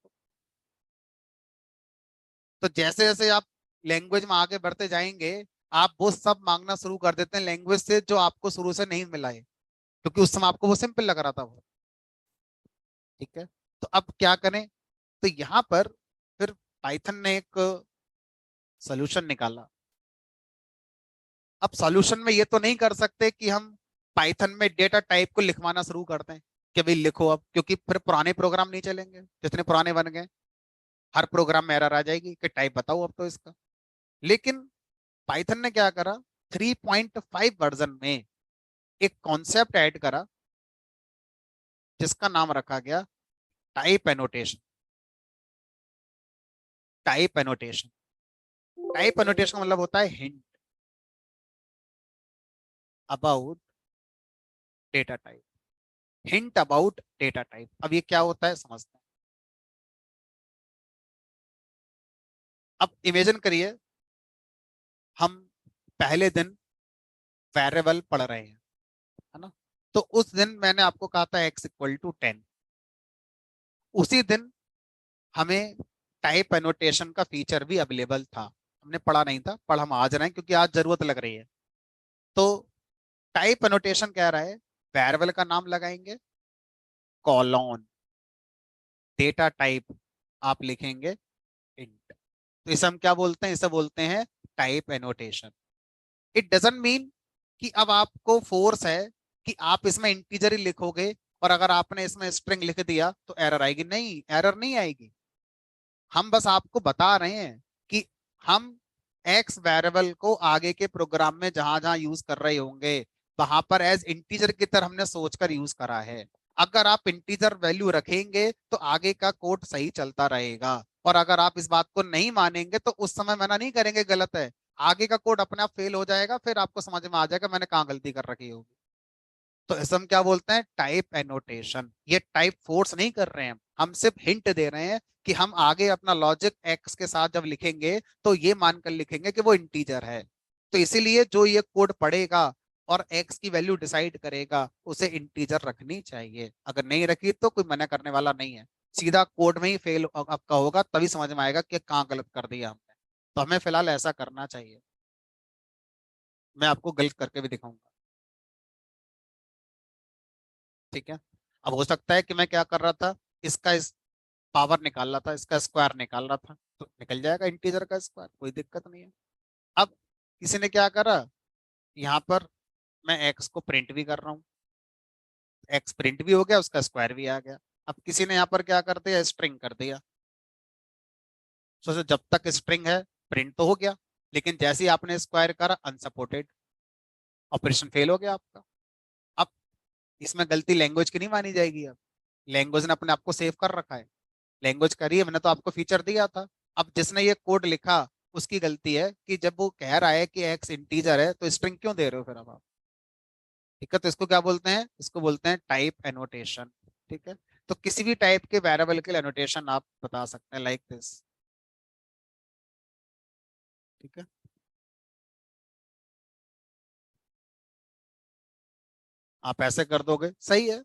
तो जैसे जैसे आप लैंग्वेज में आगे बढ़ते जाएंगे, आप वो सब मांगना शुरू कर देते हैं लैंग्वेज से जो आपको शुरू से नहीं मिला है, क्योंकि उस समय आपको वो सिंपल लग रहा था वो। ठीक है, तो अब क्या करें? तो यहाँ पर फिर पाइथन ने एक सोल्यूशन निकाला। अब सॉल्यूशन में ये तो नहीं कर सकते कि हम पाइथन में डेटा टाइप को लिखवाना शुरू कर दें कि भाई लिखो अब, क्योंकि फिर पुराने प्रोग्राम नहीं चलेंगे जितने पुराने बन गए। हर प्रोग्राम में एरर आ जाएगी कि टाइप बताओ अब तो इसका। लेकिन पाइथन ने क्या करा, 3.5 वर्जन में एक कॉन्सेप्ट ऐड करा जिसका नाम रखा गया type annotation. Type annotation, type annotation का मतलब होता है hint about data type. Hint about data type, अब ये क्या होता है समझते हैं। अब इमेजिन करिए हम पहले दिन वेरिएबल पढ़ रहे हैं, है ना? तो उस दिन मैंने आपको कहा था x = 10। उसी दिन हमें टाइप एनोटेशन का फीचर भी अवेलेबल था, हमने पढ़ा नहीं था, पढ़ हम आज रहे हैं क्योंकि आज जरूरत लग रही है। तो टाइप एनोटेशन कह रहा है वेरिएबल का नाम लगाएंगे, कॉलोन, डेटा टाइप आप लिखेंगे इंट। तो इसे हम क्या बोलते हैं? इसे बोलते हैं type annotation. It doesn't mean कि अब आपको फोर्स है कि आप इसमें इंटीजर ही लिखोगे और अगर आपने इसमें स्ट्रिंग लिख दिया तो एरर आएगी। नहीं, एरर नहीं आएगी। हम बस आपको बता रहे हैं कि हम एक्स वेरिएबल को आगे के प्रोग्राम में जहां जहां यूज कर रहे होंगे वहां पर एज इंटीजर की तरह हमने सोचकर यूज करा है। अगर आप इंटीजर वैल्यू रखेंगे तो आगे का कोड सही चलता रहेगा, और अगर आप इस बात को नहीं मानेंगे तो उस समय मना नहीं करेंगे गलत है, आगे का कोड अपने आप फेल हो जाएगा, फिर आपको समझ में आ जाएगा मैंने कहाँ गलती कर रखी होगी। तो इसे हम क्या बोलते हैं? Type annotation. ये टाइप फोर्स नहीं कर रहे हैं, हम सिर्फ हिंट दे रहे हैं कि हम आगे अपना लॉजिक एक्स के साथ जब लिखेंगे तो ये मानकर लिखेंगे कि वो इंटीजर है। तो इसीलिए जो ये कोड पढ़ेगा और एक्स की वैल्यू डिसाइड करेगा उसे इंटीजर रखनी चाहिए, अगर नहीं रखी तो कोई मना करने वाला नहीं है। सीधा कोड में ही फेल आपका होगा, तभी समझ में आएगा कि कहाँ गलत कर दिया हमने। तो हमें फिलहाल ऐसा करना चाहिए। मैं आपको गलत करके भी दिखाऊंगा। ठीक है, अब हो सकता है कि मैं क्या कर रहा था, इसका इस पावर निकाल रहा था, इसका स्क्वायर निकाल रहा था, तो निकल जाएगा इंटीजर का स्क्वायर, कोई दिक्कत नहीं है। अब किसी ने क्या करा, यहाँ पर मैं एक्स को प्रिंट भी कर रहा हूँ, एक्स प्रिंट भी हो गया, उसका स्क्वायर भी आ गया। अब किसी ने यहाँ पर क्या कर दिया, स्ट्रिंग कर दिया। सोचो जब तक स्ट्रिंग है प्रिंट तो हो गया, लेकिन जैसे ही आपने स्क्वायर करा अनसपोर्टेड, ऑपरेशन फेल हो गया आपका। अब इसमें गलती लैंग्वेज की नहीं मानी जाएगी। अब लैंग्वेज ने अपने आप को सेव कर रखा है, लैंग्वेज करी है, मैंने तो आपको फीचर दिया था। अब जिसने ये कोड लिखा उसकी गलती है कि जब वो कह रहा है कि एक्स इंटीजर है तो स्ट्रिंग क्यों दे रहे हो फिर अब आप। ठीक है, तो इसको क्या बोलते हैं, इसको बोलते हैं टाइप एनोटेशन। ठीक है, तो किसी भी टाइप के वेरिएबल के लिए एनोटेशन आप बता सकते हैं लाइक दिस। ठीक है, आप ऐसे कर दोगे सही है।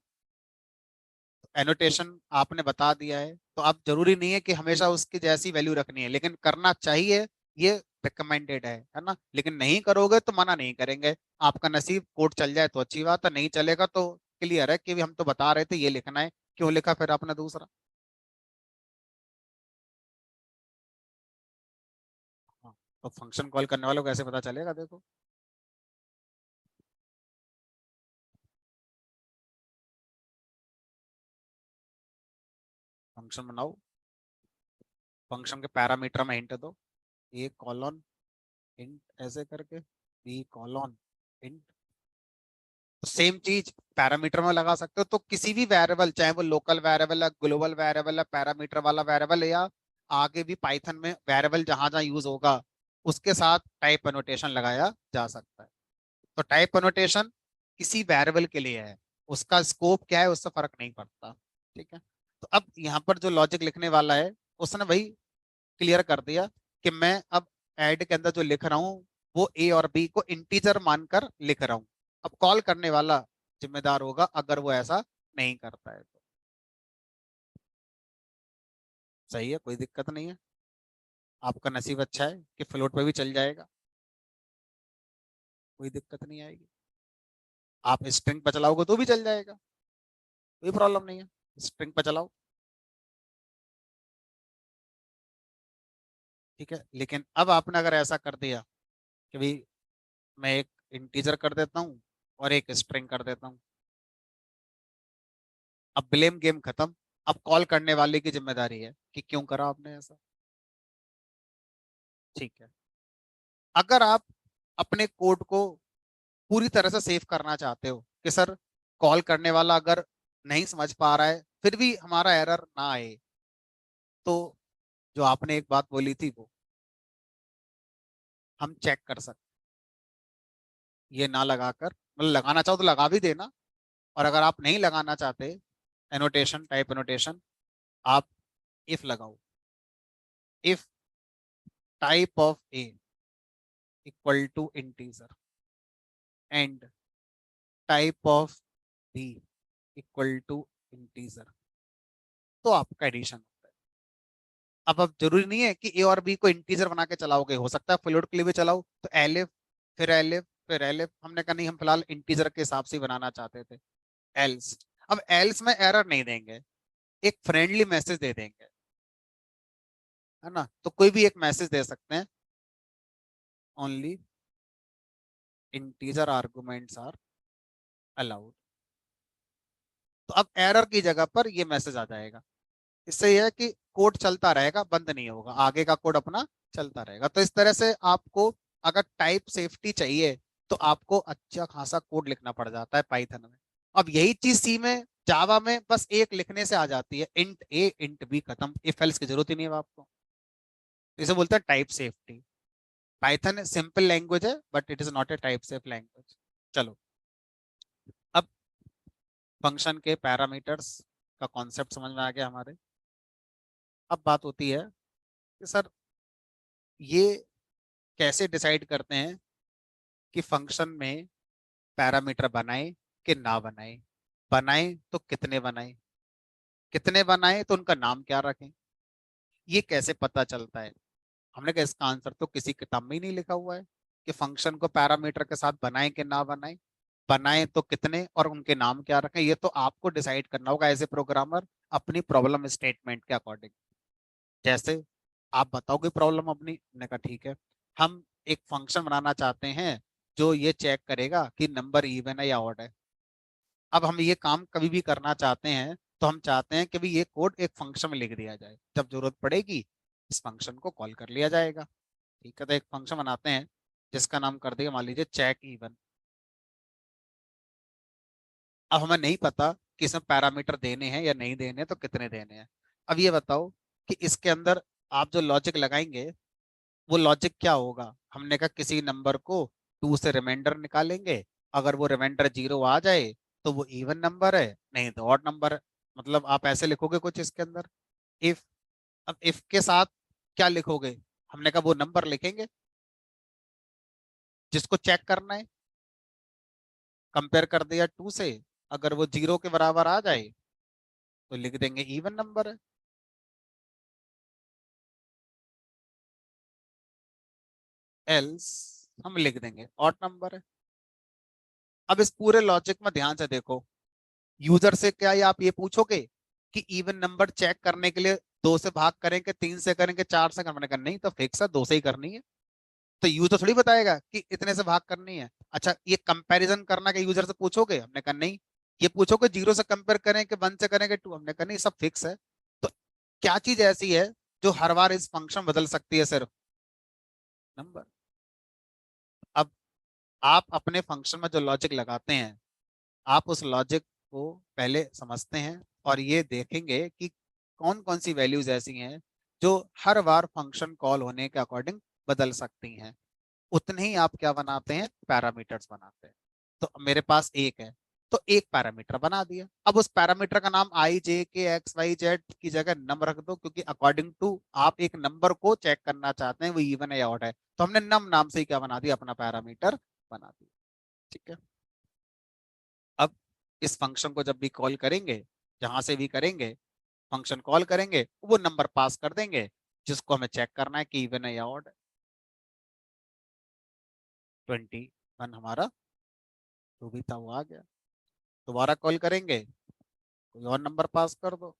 एनोटेशन आपने बता दिया है, तो अब जरूरी नहीं है कि हमेशा उसकी जैसी वैल्यू रखनी है, लेकिन करना चाहिए, ये रिकमेंडेड है ना। लेकिन नहीं करोगे तो मना नहीं करेंगे, आपका नसीब, कोड चल जाए तो अच्छी बात है, नहीं चलेगा तो क्लियर है कि भी हम तो बता रहे थे ये लिखना है, क्यों लिखा फिर आपने दूसरा। हाँ, तो फंक्शन कॉल करने वालों को कैसे पता चलेगा, देखो। फंक्शन बनाओ, फंक्शन के पैरामीटर में हिंट दो, ए कॉलन इंट ऐसे करके, बी कॉलन इंट। तो सेम चीज पैरामीटर में लगा सकते हो, तो किसी भी वेरिएबल, चाहे वो लोकल वेरिएबल है, ग्लोबल वेरिएबल है, पैरामीटर वाला वेरिएबल है, या आगे भी पाइथन में वेरिएबल जहां जहां यूज होगा उसके साथ टाइप एनोटेशन लगाया जा सकता है। तो टाइप एनोटेशन किसी वेरिएबल के लिए है, उसका स्कोप क्या है उससे फर्क नहीं पड़ता। ठीक है, तो अब यहाँ पर जो लॉजिक लिखने वाला है उसने वही क्लियर कर दिया कि मैं अब ऐड के अंदर जो लिख रहा हूँ वो ए और बी को इंटीजर मानकर लिख रहा हूँ। अब कॉल करने वाला जिम्मेदार होगा अगर वो ऐसा नहीं करता है तो। सही है, कोई दिक्कत नहीं है, आपका नसीब अच्छा है कि फ्लोट पे भी चल जाएगा, कोई दिक्कत नहीं आएगी। आप स्ट्रिंग पे चलाओगे तो भी चल जाएगा, कोई प्रॉब्लम नहीं है, स्ट्रिंग पे चलाओ। ठीक है, लेकिन अब आपने अगर ऐसा कर दिया कि भाई मैं एक इंटीजर कर देता हूँ और एक स्ट्रिंग कर देता हूँ, अब ब्लेम गेम खत्म। अब कॉल करने वाले की जिम्मेदारी है कि क्यों करा आपने ऐसा। ठीक है, अगर आप अपने कोड को पूरी तरह से सेव करना चाहते हो कि सर कॉल करने वाला अगर नहीं समझ पा रहा है फिर भी हमारा एरर ना आए, तो जो आपने एक बात बोली थी वो हम चेक कर सकते, ये ना लगाकर, मतलब लगाना चाहो तो लगा भी देना, और अगर आप नहीं लगाना चाहते एनोटेशन, टाइप एनोटेशन, आप इफ लगाओ, if type of a equal to integer and type of b equal to integer, तो आपका एडिशन होता है। अब जरूरी नहीं है कि ए और बी को इंटीजर बना के चलाओगे, हो सकता है फ्लोट के लिए भी चलाओ, तो एलिफ फिर एलिफ फिर एलिफ, हमने कहा नहीं हम फिलहाल इंटीजर के हिसाब से ही बनाना चाहते थे। एल्स, अब एल्स में एरर नहीं देंगे, एक फ्रेंडली मैसेज दे देंगे, है ना। तो कोई भी एक मैसेज दे सकते हैं, only integer arguments are allowed. तो अब एरर की जगह पर ये मैसेज आ जाएगा। इससे यह है कि कोड चलता रहेगा, बंद नहीं होगा, आगे का कोड अपना चलता रहेगा। तो इस तरह से आपको अगर टाइप सेफ्टी चाहिए तो आपको अच्छा खासा कोड लिखना पड़ जाता है पाइथन में। अब यही चीज सी में, जावा में बस एक लिखने से आ जाती है, इंट ए इंट बी, खत्म, इफ एल्स की जरूरत ही नहीं है आपको। इसे बोलते हैं type safety. Python simple language है but it is not a type safe language. चलो, अब फंक्शन के पैरामीटर्स का कॉन्सेप्ट समझ में आ गया हमारे। अब बात होती है कि सर ये कैसे डिसाइड करते हैं कि फंक्शन में पैरामीटर बनाए कि ना बनाए, बनाए तो कितने बनाए, कितने बनाए तो उनका नाम क्या रखें, ये कैसे पता चलता है। हमने कहा इसका आंसर तो किसी किताब में ही नहीं लिखा हुआ है कि फंक्शन को पैरामीटर के साथ बनाए कि ना बनाए, बनाए तो कितने और उनके नाम क्या रखें, ये तो आपको डिसाइड करना होगा एज ए प्रोग्रामर अपनी प्रॉब्लम स्टेटमेंट के अकॉर्डिंग। जैसे आप बताओ कोई प्रॉब्लम अपनी। हमने कहा ठीक है। हम एक फंक्शन बनाना चाहते हैं जो ये चेक करेगा कि नंबर इवन है या ऑड है। अब हम ये काम कभी भी करना चाहते हैं तो हम चाहते हैं कि भी ये कोड एक फंक्शन में लिख दिया जाए, जब जरूरत पड़ेगी इस फंक्शन को कॉल कर लिया जाएगा। ठीक है, तो एक फंक्शन बनाते हैं जिसका नाम कर देगा मान लीजिए चेक इवन। अब हमें नहीं पता कि इसमें पैरामीटर देने हैं या नहीं देने हैं, तो कितने देने हैं। अब ये बताओ कि इसके अंदर आप जो लॉजिक लगाएंगे वो लॉजिक क्या होगा। हमने कहा किसी नंबर को 2 से रिमाइंडर निकालेंगे, अगर वो रिमाइंडर 0 आ जाए तो वो इवन नंबर है, नहीं तो ऑड नंबर है। मतलब आप ऐसे लिखोगे कुछ इसके अंदर इफ। अब इफ के साथ क्या लिखोगे। हमने कहा वो नंबर लिखेंगे जिसको चेक करना है। कंपेयर कर दिया 2 से, अगर वो 0 के बराबर आ जाए तो लिख देंगे इवन नंबर है, एल्स हम लिख देंगे ऑड नंबर है। अब इस पूरे लॉजिक में ध्यान से देखो, यूजर से क्या ये आप ये पूछोगे कि इवन नंबर चेक करने के लिए 2 से भाग करेंगे, 3 से करेंगे, 4 से करने का नहीं, तो फिक्स है 2 से ही करनी है। तो यूजर थोड़ी बताएगा कि इतने से भाग करनी है। अच्छा, ये कंपैरिजन करना के यूजर से पूछोगे। हमने कहा नहीं। ये पूछोगे 0 से कंपेयर करें कि 1 से करें कि 2। हमने कहा नहीं, सब फिक्स है। तो क्या चीज ऐसी है जो हर बार इस फंक्शन बदल सकती है। सिर्फ नंबर। अब आप अपने फंक्शन में जो लॉजिक लगाते हैं, आप उस लॉजिक को पहले समझते हैं और ये देखेंगे कि कौन कौन सी वैल्यूज ऐसी हैं जो हर बार फंक्शन कॉल होने के अकॉर्डिंग बदल सकती हैं। उतने ही आप क्या बनाते हैं, पैरामीटर्स बनाते हैं। तो मेरे पास एक है तो एक पैरामीटर बना दिया। अब उस पैरामीटर का नाम आई जे के एक्स वाई जेड की जगह नम रख दो, क्योंकि अकॉर्डिंग टू आप एक नंबर को चेक करना चाहते हैं वो इवन है या ऑड है। तो हमने नम नाम से ही क्या बना दिया, अपना पैरामीटर बना दिया। ठीक है। अब इस फंक्शन को जब भी कॉल करेंगे, जहां से भी करेंगे, फंक्शन कॉल करेंगे वो नंबर पास कर देंगे जिसको हमें चेक करना है कि इवन है या ऑड है। 21 हमारा जो भी था वो आ गया। दोबारा कॉल करेंगे, कोई और नंबर पास कर दो,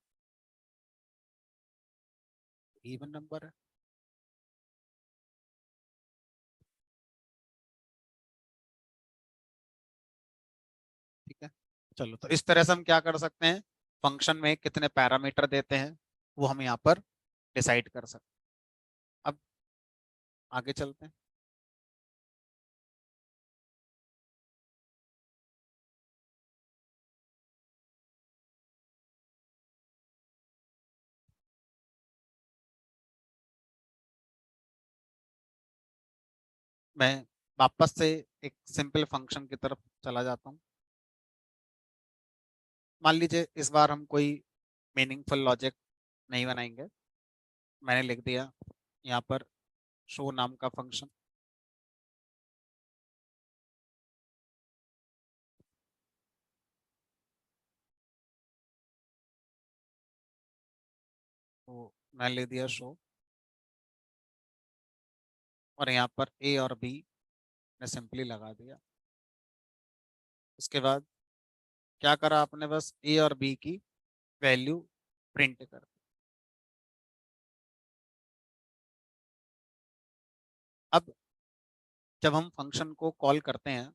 इवन नंबर है। ठीक है। चलो, तो इस तरह से हम क्या कर सकते हैं, फंक्शन में कितने पैरामीटर देते हैं वो हम यहाँ पर डिसाइड कर सकते हैं। अब आगे चलते हैं। मैं वापस से एक सिंपल फंक्शन की तरफ चला जाता हूँ। मान लीजिए इस बार हम कोई मीनिंगफुल लॉजिक नहीं बनाएंगे। मैंने लिख दिया यहाँ पर शो नाम का फंक्शन। तो मैं लिख दिया शो, और यहाँ पर ए और बी ने सिंपली लगा दिया। उसके बाद क्या करा आपने, बस ए और बी की वैल्यू प्रिंट कर दी। अब जब हम फंक्शन को कॉल करते हैं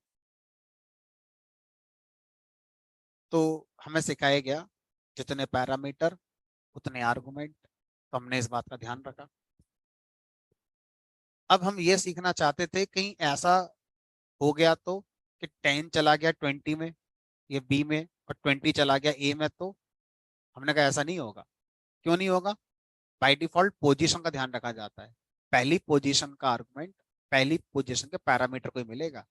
तो हमें सिखाया गया जितने पैरामीटर उतने आर्गुमेंट, तो हमने इस बात का ध्यान रखा। अब हम ये सीखना चाहते थे कहीं ऐसा हो गया तो कि 10 चला गया 20 में, ये बी में, और 20 चला गया ए में, तो हमने कहा ऐसा नहीं होगा। क्यों नहीं होगा। बाय डिफॉल्ट पोजीशन का ध्यान रखा जाता है। पहली पोजीशन का आर्गुमेंट पहली पोजीशन के पैरामीटर को ही मिलेगा,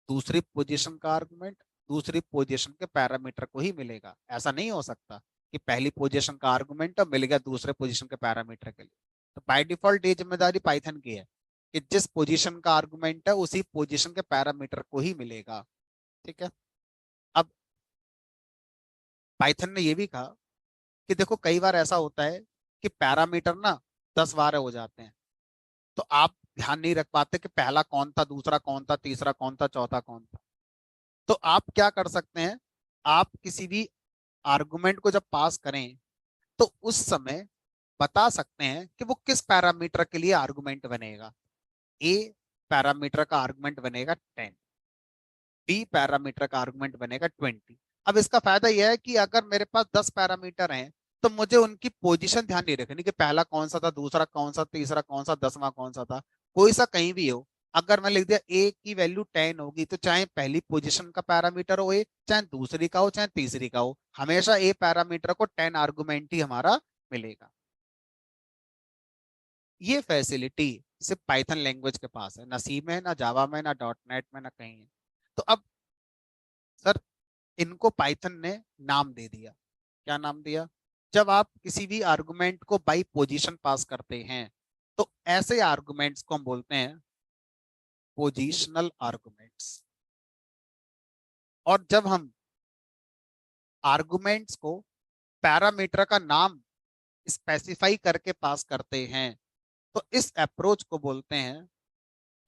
दूसरी पोजीशन का आर्गुमेंट दूसरी पोजीशन के पैरामीटर को ही मिलेगा। ऐसा नहीं हो सकता कि पहली पोजीशन का आर्गुमेंट मिल गया दूसरे पोजीशन के पैरामीटर के लिए। तो बाय डिफॉल्ट ये जिम्मेदारी पाइथन की है कि जिस पोजीशन का आर्गुमेंट है उसी पोजीशन के पैरामीटर को ही मिलेगा। ठीक है। अब पाइथन ने ये भी कहा कि देखो कई बार ऐसा होता है कि पैरामीटर ना 10 12 हो जाते हैं, तो आप ध्यान नहीं रख पाते कि पहला कौन था, दूसरा कौन था, तीसरा कौन था, चौथा कौन था। तो आप क्या कर सकते हैं, आप किसी भी आर्गुमेंट को जब पास करें तो उस समय बता सकते हैं कि वो किस पैरामीटर के लिए आर्गुमेंट बनेगा। ए पैरामीटर का आर्गुमेंट बनेगा 10, बी पैरामीटर का आर्गुमेंट बनेगा 20। अब इसका फायदा यह है कि अगर मेरे पास 10 पैरामीटर हैं तो मुझे उनकी पोजीशन ध्यान नहीं रखनी कि पहला कौन सा था, दूसरा कौन सा, तीसरा कौन सा, 10वां कौन सा था। कोई सा कहीं भी हो, अगर मैं लिख दिया ए की वैल्यू 10 होगी तो चाहे पहली पोजीशन का पैरामीटर हो ए, चाहे दूसरी का हो, चाहे तीसरी का हो, हमेशा ए पैरामीटर को 10 आर्गुमेंट ही हमारा मिलेगा। ये फैसिलिटी सिर्फ पाइथन लैंग्वेज के पास है, ना सी में, ना जावा में, ना डॉट नेट में, ना कहीं है। तो अब सर इनको पाइथन ने नाम दे दिया। क्या नाम दिया? जब आप किसी भी आर्गुमेंट को बाई पोजीशन पास करते हैं तो ऐसे आर्गुमेंट्स को हम बोलते हैं पोजीशनल आर्गुमेंट्स। और जब हम आर्गुमेंट्स को पैरामीटर का नाम स्पेसिफाई करके पास करते हैं तो इस अप्रोच को बोलते हैं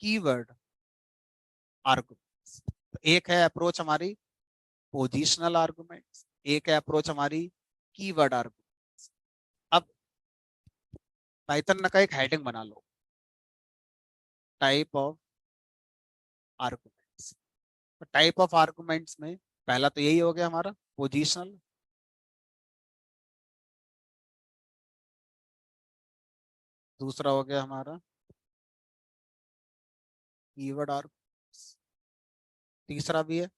कीवर्ड आर्गुमेंट्स। तो एक है अप्रोच हमारी पोजीशनल आर्गुमेंट्स, एक है अप्रोच हमारी कीवर्ड आर्गुमेंट्स। अब पाइथन का एक हेडिंग बना लो, type of arguments. Type of arguments में पहला तो यही हो गया हमारा पोजीशनल, दूसरा हो गया हमारा कीवर्ड आर्गुमेंट्स, तीसरा भी है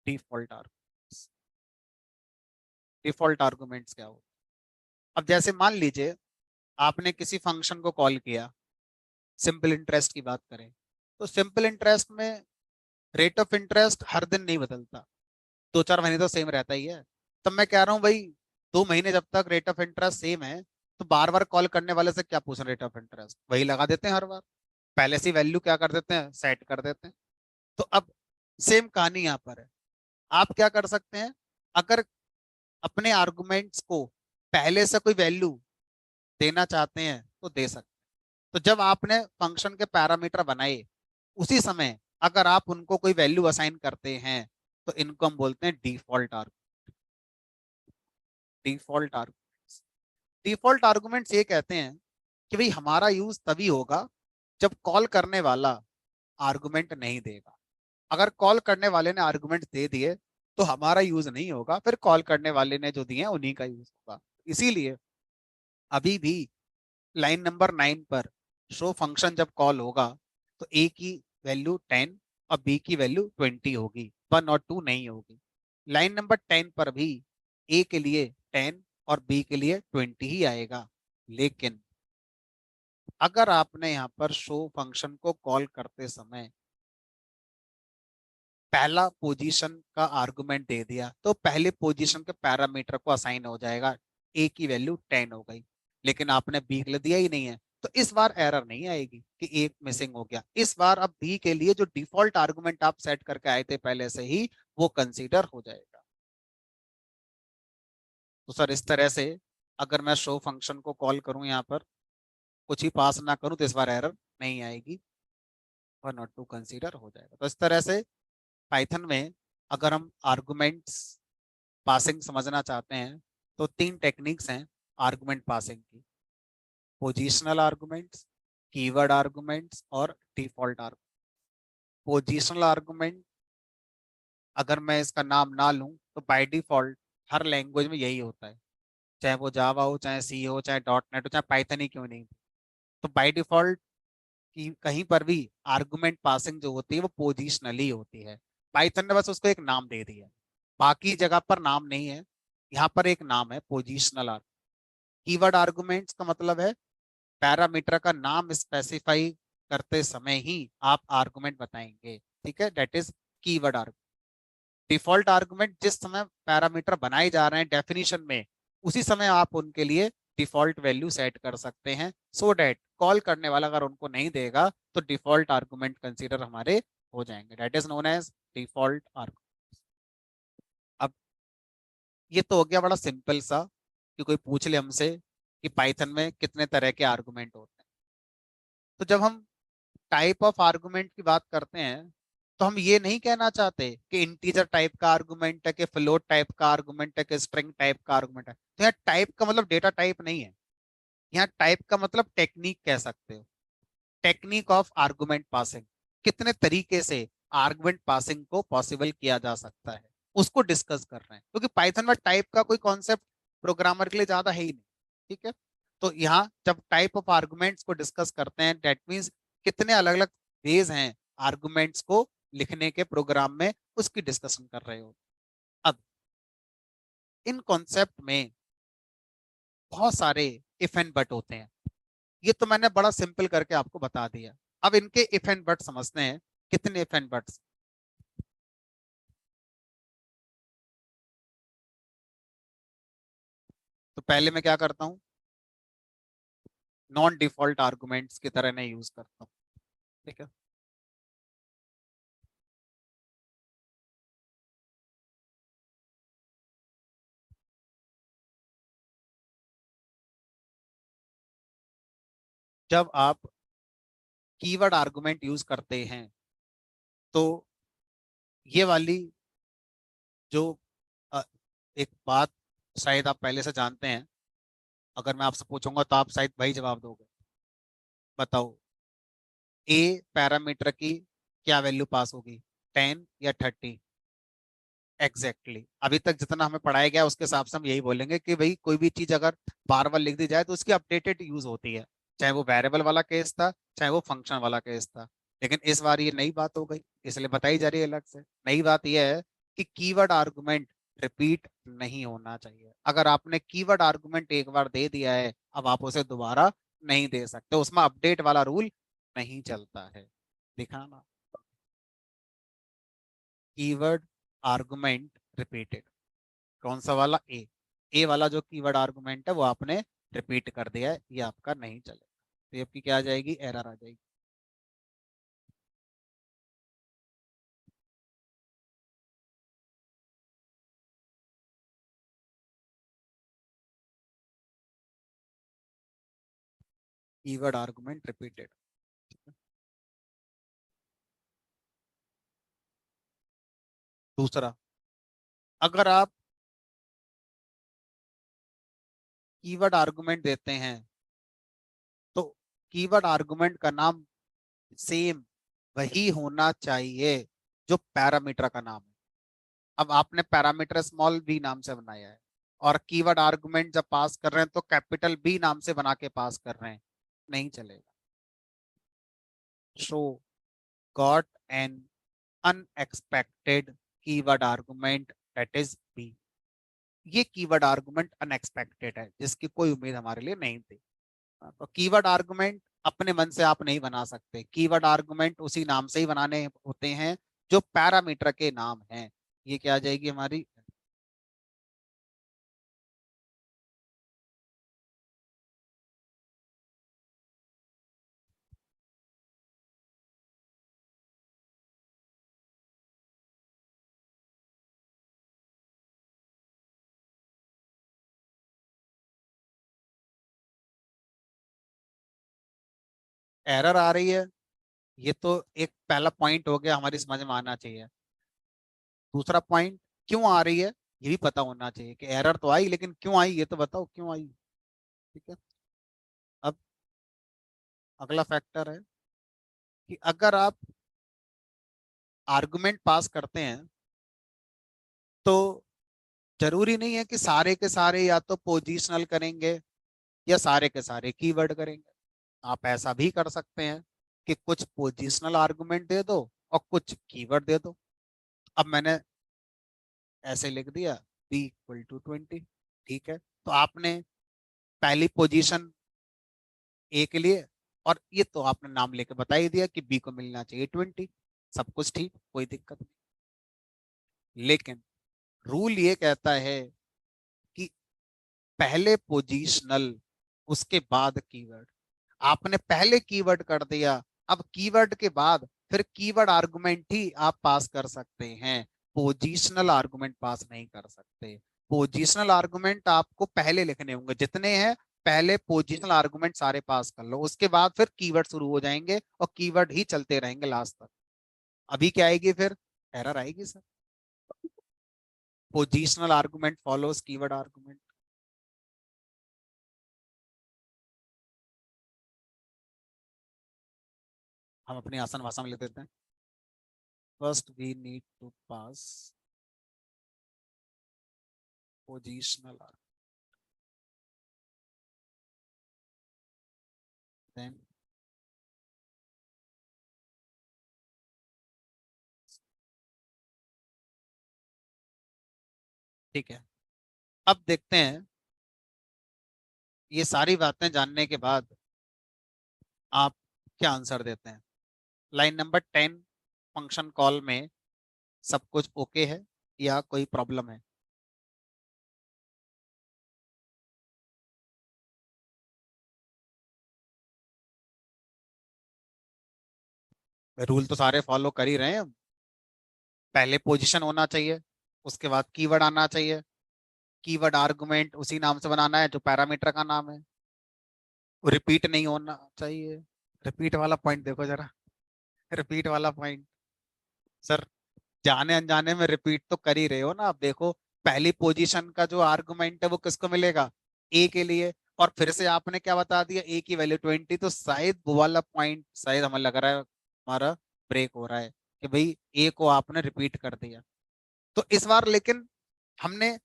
डिफॉल्ट आर्गुमेंट्स। डिफॉल्ट आर्गुमेंट्स क्या हो? अब जैसे मान लीजिए आपने किसी फंक्शन को कॉल किया, सिंपल इंटरेस्ट की बात करें तो सिंपल इंटरेस्ट में रेट ऑफ इंटरेस्ट हर दिन नहीं बदलता, 2-4 महीने तो सेम रहता ही है। तब मैं कह रहा हूँ भाई 2 महीने जब तक रेट ऑफ इंटरेस्ट सेम है तो बार बार कॉल करने वाले से क्या पूछना, रेट ऑफ इंटरेस्ट वही लगा देते हैं हर बार, पहले से वैल्यू क्या कर देते हैं, सेट कर देते हैं। तो अब सेम कहानी यहाँ पर है। आप क्या कर सकते हैं, अगर अपने आर्गुमेंट्स को पहले से कोई वैल्यू देना चाहते हैं तो दे सकते हैं। तो जब आपने फंक्शन के पैरामीटर बनाए उसी समय अगर आप उनको कोई वैल्यू असाइन करते हैं तो इनको हम बोलते हैं default argument. Default arguments, default arguments ये कहते हैं कि भाई हमारा यूज तभी होगा जब कॉल करने वाला आर्गुमेंट नहीं देगा। अगर कॉल करने वाले ने आर्गुमेंट दे दिए तो हमारा यूज नहीं होगा, फिर कॉल करने वाले ने जो दिए हैं उन्हीं का यूज होगा। इसीलिए अभी भी लाइन नंबर 9 पर शो फंक्शन जब कॉल होगा तो ए की वैल्यू 10 और बी की वैल्यू 20 होगी, 1 और 2 नहीं होगी। लाइन नंबर 10 पर भी ए के लिए 10 और बी के लिए 20 ही आएगा। लेकिन अगर आपने यहाँ पर शो फंक्शन को कॉल करते समय पहला पोजीशन का आर्गुमेंट दे दिया तो पहले पोजीशन के पैरामीटर को असाइन हो जाएगा, ए की वैल्यू 10 हो गई। लेकिन आपने बी के लिए दिया ही नहीं है तो इस बार एरर नहीं आएगी कि एक मिसिंग हो गया। इस बार अब बी के लिए जो डिफॉल्ट आर्गुमेंट आप सेट करके आए थे पहले से ही वो कंसीडर हो जाएगा। तो सर इस तरह से अगर मैं शो फंक्शन को कॉल करूं यहाँ पर कुछ ही पास ना करूं तो इस बार एरर नहीं आएगी, 1 और 2 कंसीडर हो जाएगा। तो इस तरह से पाइथन में अगर हम आर्गुमेंट्स पासिंग समझना चाहते हैं तो 3 टेक्निक्स हैं आर्गुमेंट पासिंग की, पोजीशनल आर्गुमेंट्स, कीवर्ड आर्गुमेंट्स और डिफॉल्ट आर्गुमेंट। पोजीशनल आर्गुमेंट अगर मैं इसका नाम ना लूं तो बाय डिफॉल्ट हर लैंग्वेज में यही होता है, चाहे वो जावा हो, चाहे सी हो, चाहे डॉट नेट हो, चाहे पाइथन ही क्यों नहीं। तो बाय डिफॉल्ट की कहीं पर भी आर्गुमेंट पासिंग जो होती है वो पोजिशनली होती है। पाइथन ने बस उसको एक नाम दे दिया, बाकी जगह पर नाम नहीं है, यहाँ पर एक नाम है पोजिशनल आर्गुमेंट। कीवर्ड आर्गुमेंट्स का मतलब है पैरामीटर का नाम स्पेसिफाई करते समय ही आप आर्गुमेंट बताएंगे, ठीक है, that is keyword argument. Default argument जिस समय पैरामीटर बनाए जा रहे हैं डेफिनेशन में उसी समय आप उनके लिए डिफॉल्ट वैल्यू सेट कर सकते हैं सो डैट कॉल करने वाला अगर उनको नहीं देगा तो डिफॉल्ट आर्गुमेंट कंसीडर हमारे हो जाएंगे, that is known as default argument. अब ये तो हो गया बड़ा सिंपल सा कि कोई पूछ ले हमसे कि पाइथन में कितने तरह के आर्गुमेंट होते हैं। तो जब हम टाइप ऑफ आर्गुमेंट की बात करते हैं तो हम ये नहीं कहना चाहते कि इंटीजर टाइप का आर्गुमेंट है, कि फ्लोट टाइप का आर्गुमेंट है, कि स्ट्रिंग टाइप का आर्गुमेंट है। तो यहाँ टाइप का मतलब डेटा टाइप नहीं है, यहाँ टाइप का मतलब टेक्निक कह सकते हो। टेक्निक ऑफ आर्गुमेंट पासिंग, कितने तरीके से आर्गुमेंट पासिंग को पॉसिबल किया जा सकता है, उसको डिस्कस कर रहे हैं। क्योंकि पाइथन में टाइप का कोई कॉन्सेप्ट प्रोग्रामर के लिए ज्यादा है ही नहीं। ठीक है, तो यहाँ जब टाइप ऑफ आर्गुमेंट्स को डिस्कस करते हैं, दैट मीन्स कितने अलग अलग वेज हैं आर्गुमेंट्स को लिखने के प्रोग्राम में, उसकी डिस्कशन कर रहे हो। अब इन कॉन्सेप्ट में बहुत सारे इफ एंड बट होते हैं। ये तो मैंने बड़ा सिंपल करके आपको बता दिया। अब इनके इफ एंड बट समझते हैं। कितने इफ एंड बट्स? तो पहले मैं क्या करता हूँ, नॉन डिफॉल्ट आर्गुमेंट्स की तरह मैं यूज करता हूँ। ठीक है, जब आप कीवर्ड आर्गुमेंट यूज करते हैं तो ये वाली जो अ, एक बात शायद आप पहले से जानते हैं, अगर मैं आपसे पूछूंगा तो आप शायद वही जवाब दोगे। बताओ, ए पैरामीटर की क्या वैल्यू पास होगी, 10 या 30? Exactly exactly। अभी तक जितना हमें पढ़ाया गया उसके हिसाब से हम यही बोलेंगे कि भाई कोई भी चीज अगर बार बार लिख दी जाए तो उसकी अपडेटेड यूज होती है। चाहे वो वेरिएबल वाला केस था, चाहे वो फंक्शन वाला केस था। लेकिन इस बार ये नई बात हो गई, इसलिए बताई जा रही है अलग से। नई बात यह है कि कीवर्ड आर्गुमेंट रिपीट नहीं होना चाहिए। अगर आपने कीवर्ड आर्गुमेंट एक बार दे दिया है, अब आप उसे दोबारा नहीं दे सकते, उसमें अपडेट वाला रूल नहीं चलता है। दिखाना, कीवर्ड आर्गुमेंट रिपीटेड, कौन सा वाला? ए। ए वाला जो कीवर्ड आर्गुमेंट है वो आपने रिपीट कर दिया है, ये आपका नहीं चलेगा। तो ये आपकी क्या आ जाएगी, एरर आ जाएगी। Keyword argument repeated. दूसरा, अगर आप कीवर्ड आर्गुमेंट देते हैं तो कीवर्ड आर्गुमेंट का नाम सेम वही होना चाहिए जो पैरामीटर का नाम है। अब आपने पैरामीटर स्मॉल बी नाम से बनाया है, और कीवर्ड आर्गुमेंट जब पास कर रहे हैं तो कैपिटल बी नाम से बना के पास कर रहे हैं, नहीं चलेगा। Show got an unexpected keyword argument, that is b. ये कीवर्ड आर्गुमेंट अनएक्सपेक्टेड है, जिसकी कोई उम्मीद हमारे लिए नहीं थी। तो कीवर्ड आर्गुमेंट अपने मन से आप नहीं बना सकते। कीवर्ड आर्गुमेंट उसी नाम से ही बनाने होते हैं जो पैरामीटर के नाम हैं। ये क्या आ जाएगी हमारी? एरर आ रही है, ये तो एक पहला पॉइंट हो गया, हमारी समझ में आना चाहिए। दूसरा पॉइंट, क्यों आ रही है ये भी पता होना चाहिए। कि एरर तो आई, लेकिन क्यों आई ये तो बताओ, क्यों आई? ठीक है, अब अगला फैक्टर है कि अगर आप आर्गुमेंट पास करते हैं तो जरूरी नहीं है कि सारे के सारे या तो पोजिशनल करेंगे या सारे के सारे कीवर्ड करेंगे। आप ऐसा भी कर सकते हैं कि कुछ पोजिशनल आर्गुमेंट दे दो और कुछ कीवर्ड दे दो। अब मैंने ऐसे लिख दिया b = 20। ठीक है, तो आपने पहली पोजीशन ए के लिए, और ये तो आपने नाम लेके बता ही दिया कि बी को मिलना चाहिए 20। सब कुछ ठीक, कोई दिक्कत नहीं। लेकिन रूल ये कहता है कि पहले पोजीशनल, उसके बाद कीवर्ड। आपने पहले कीवर्ड कर दिया, अब कीवर्ड के बाद फिर कीवर्ड आर्गुमेंट ही आप पास कर सकते हैं, पोजीशनल आर्गुमेंट पास नहीं कर सकते। पोजीशनल आर्गुमेंट आपको पहले लिखने होंगे, जितने हैं पहले पोजीशनल आर्गुमेंट सारे पास कर लो, उसके बाद फिर कीवर्ड शुरू हो जाएंगे और कीवर्ड ही चलते रहेंगे लास्ट तक। अभी क्या आएगी फिर? एरर आएगी sir. Positional argument follows keyword argument. हम अपनी आसान भाषा में लिख देते हैं। First we need to pass positional then ठीक है। अब देखते हैं, ये सारी बातें जानने के बाद आप क्या आंसर देते हैं। लाइन नंबर 10, फंक्शन कॉल में सब कुछ ओके है या कोई प्रॉब्लम है? रूल तो सारे फॉलो कर ही रहे हैं हम। पहले पोजीशन होना चाहिए, उसके बाद कीवर्ड आना चाहिए, कीवर्ड आर्गुमेंट उसी नाम से बनाना है जो पैरामीटर का नाम है, रिपीट नहीं होना चाहिए। रिपीट वाला पॉइंट देखो जरा, रिपीट वाला पॉइंट। सर, जाने अनजाने में रिपीट तो कर ही रहे हो ना आप। देखो, पहली पोजीशन का जो आर्गुमेंट है वो किसको मिलेगा? ए के लिए। और फिर से आपने क्या बता दिया? ए की वैल्यू 20। तो शायद वो वाला पॉइंट, शायद हमें लग रहा है हमारा ब्रेक हो रहा है कि भाई ए को आपने रिपीट कर दिया। तो इस बार लेकिन हमने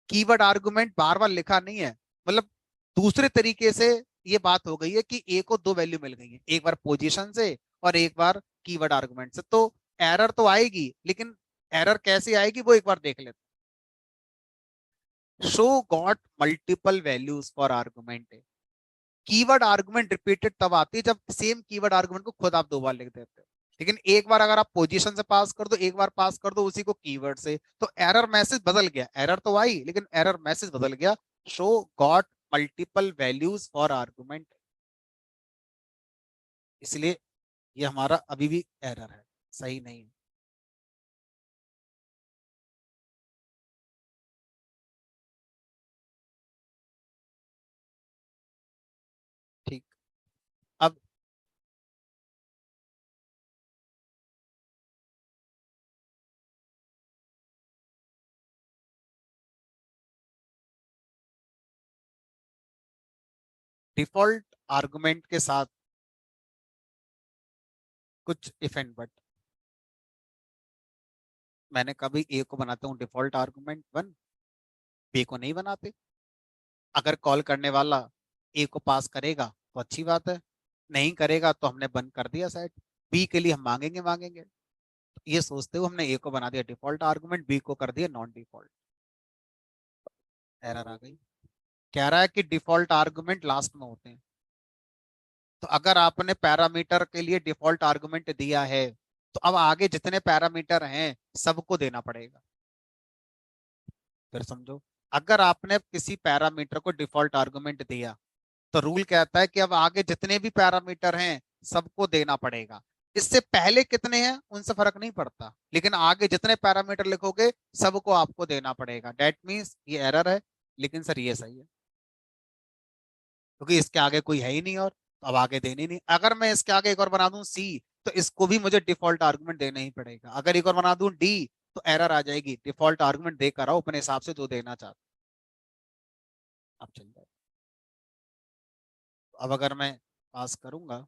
कीवर्ड आर्गुमेंट बार बार लिखा नहीं है, मतलब दूसरे तरीके से ये बात हो गई है कि ए को दो वैल्यू मिल गई है, एक बार पोजीशन से और एक बार कीवर्ड आर्गुमेंट से। तो एरर तो आएगी, लेकिन एरर कैसे आएगी वो एक बार देख लेते हैं। Show got multiple values for argument है। कीवर्ड आर्गुमेंट रिपीटेड तब आती है जब सेम कीवर्ड आर्गुमेंट को खुद आप दो बार लिख देते हो। लेकिन एक बार अगर आप पोजीशन से पास कर दो, एक बार पास कर दो उसी को कीवर्ड से, तो एरर मैसेज बदल गया। एरर तो आई लेकिन एरर मैसेज बदल गया। Show got multiple values for argument. इसलिए ये हमारा अभी भी एरर है, सही नहीं है। ठीक। अब डिफॉल्ट आर्गुमेंट के साथ कुछ इफ एंड बट। मैंने कभी ए को बनाता हूँ डिफॉल्ट आर्गुमेंट 1, बी को नहीं बनाते। अगर कॉल करने वाला ए को पास करेगा तो अच्छी बात है, नहीं करेगा तो हमने बंद कर दिया सेट। बी के लिए हम मांगेंगे मांगेंगे। तो ये सोचते हुए हमने ए को बना दिया डिफॉल्ट आर्गुमेंट, बी को कर दिया नॉन डिफॉल्ट। एरर आ गई। कह रहा है कि डिफॉल्ट आर्गुमेंट लास्ट में होते हैं। तो अगर आपने पैरामीटर के लिए डिफॉल्ट आर्गुमेंट दिया है तो अब आगे जितने पैरामीटर हैं सबको देना पड़ेगा। फिर समझो, अगर आपने किसी पैरामीटर को डिफॉल्ट आर्गुमेंट दिया तो रूल कहता है कि अब आगे जितने भी पैरामीटर हैं सबको देना पड़ेगा। इससे पहले कितने हैं उनसे फर्क नहीं पड़ता, लेकिन आगे जितने पैरामीटर लिखोगे सबको आपको देना पड़ेगा। डेट मीन्स ये एरर है, लेकिन सर ये सही है क्योंकि इसके आगे कोई है ही नहीं और तो अब आगे देनी नहीं। अगर मैं इसके आगे एक और बना दूं सी, तो इसको भी मुझे डिफॉल्ट आर्गुमेंट देना ही पड़ेगा। अगर एक और बना दूं डी, तो एरर आ जाएगी। डिफॉल्ट आर्गुमेंट देकर आओ अपने हिसाब से जो देना चाहते। अब चल जाए। अब अगर मैं पास करूंगा,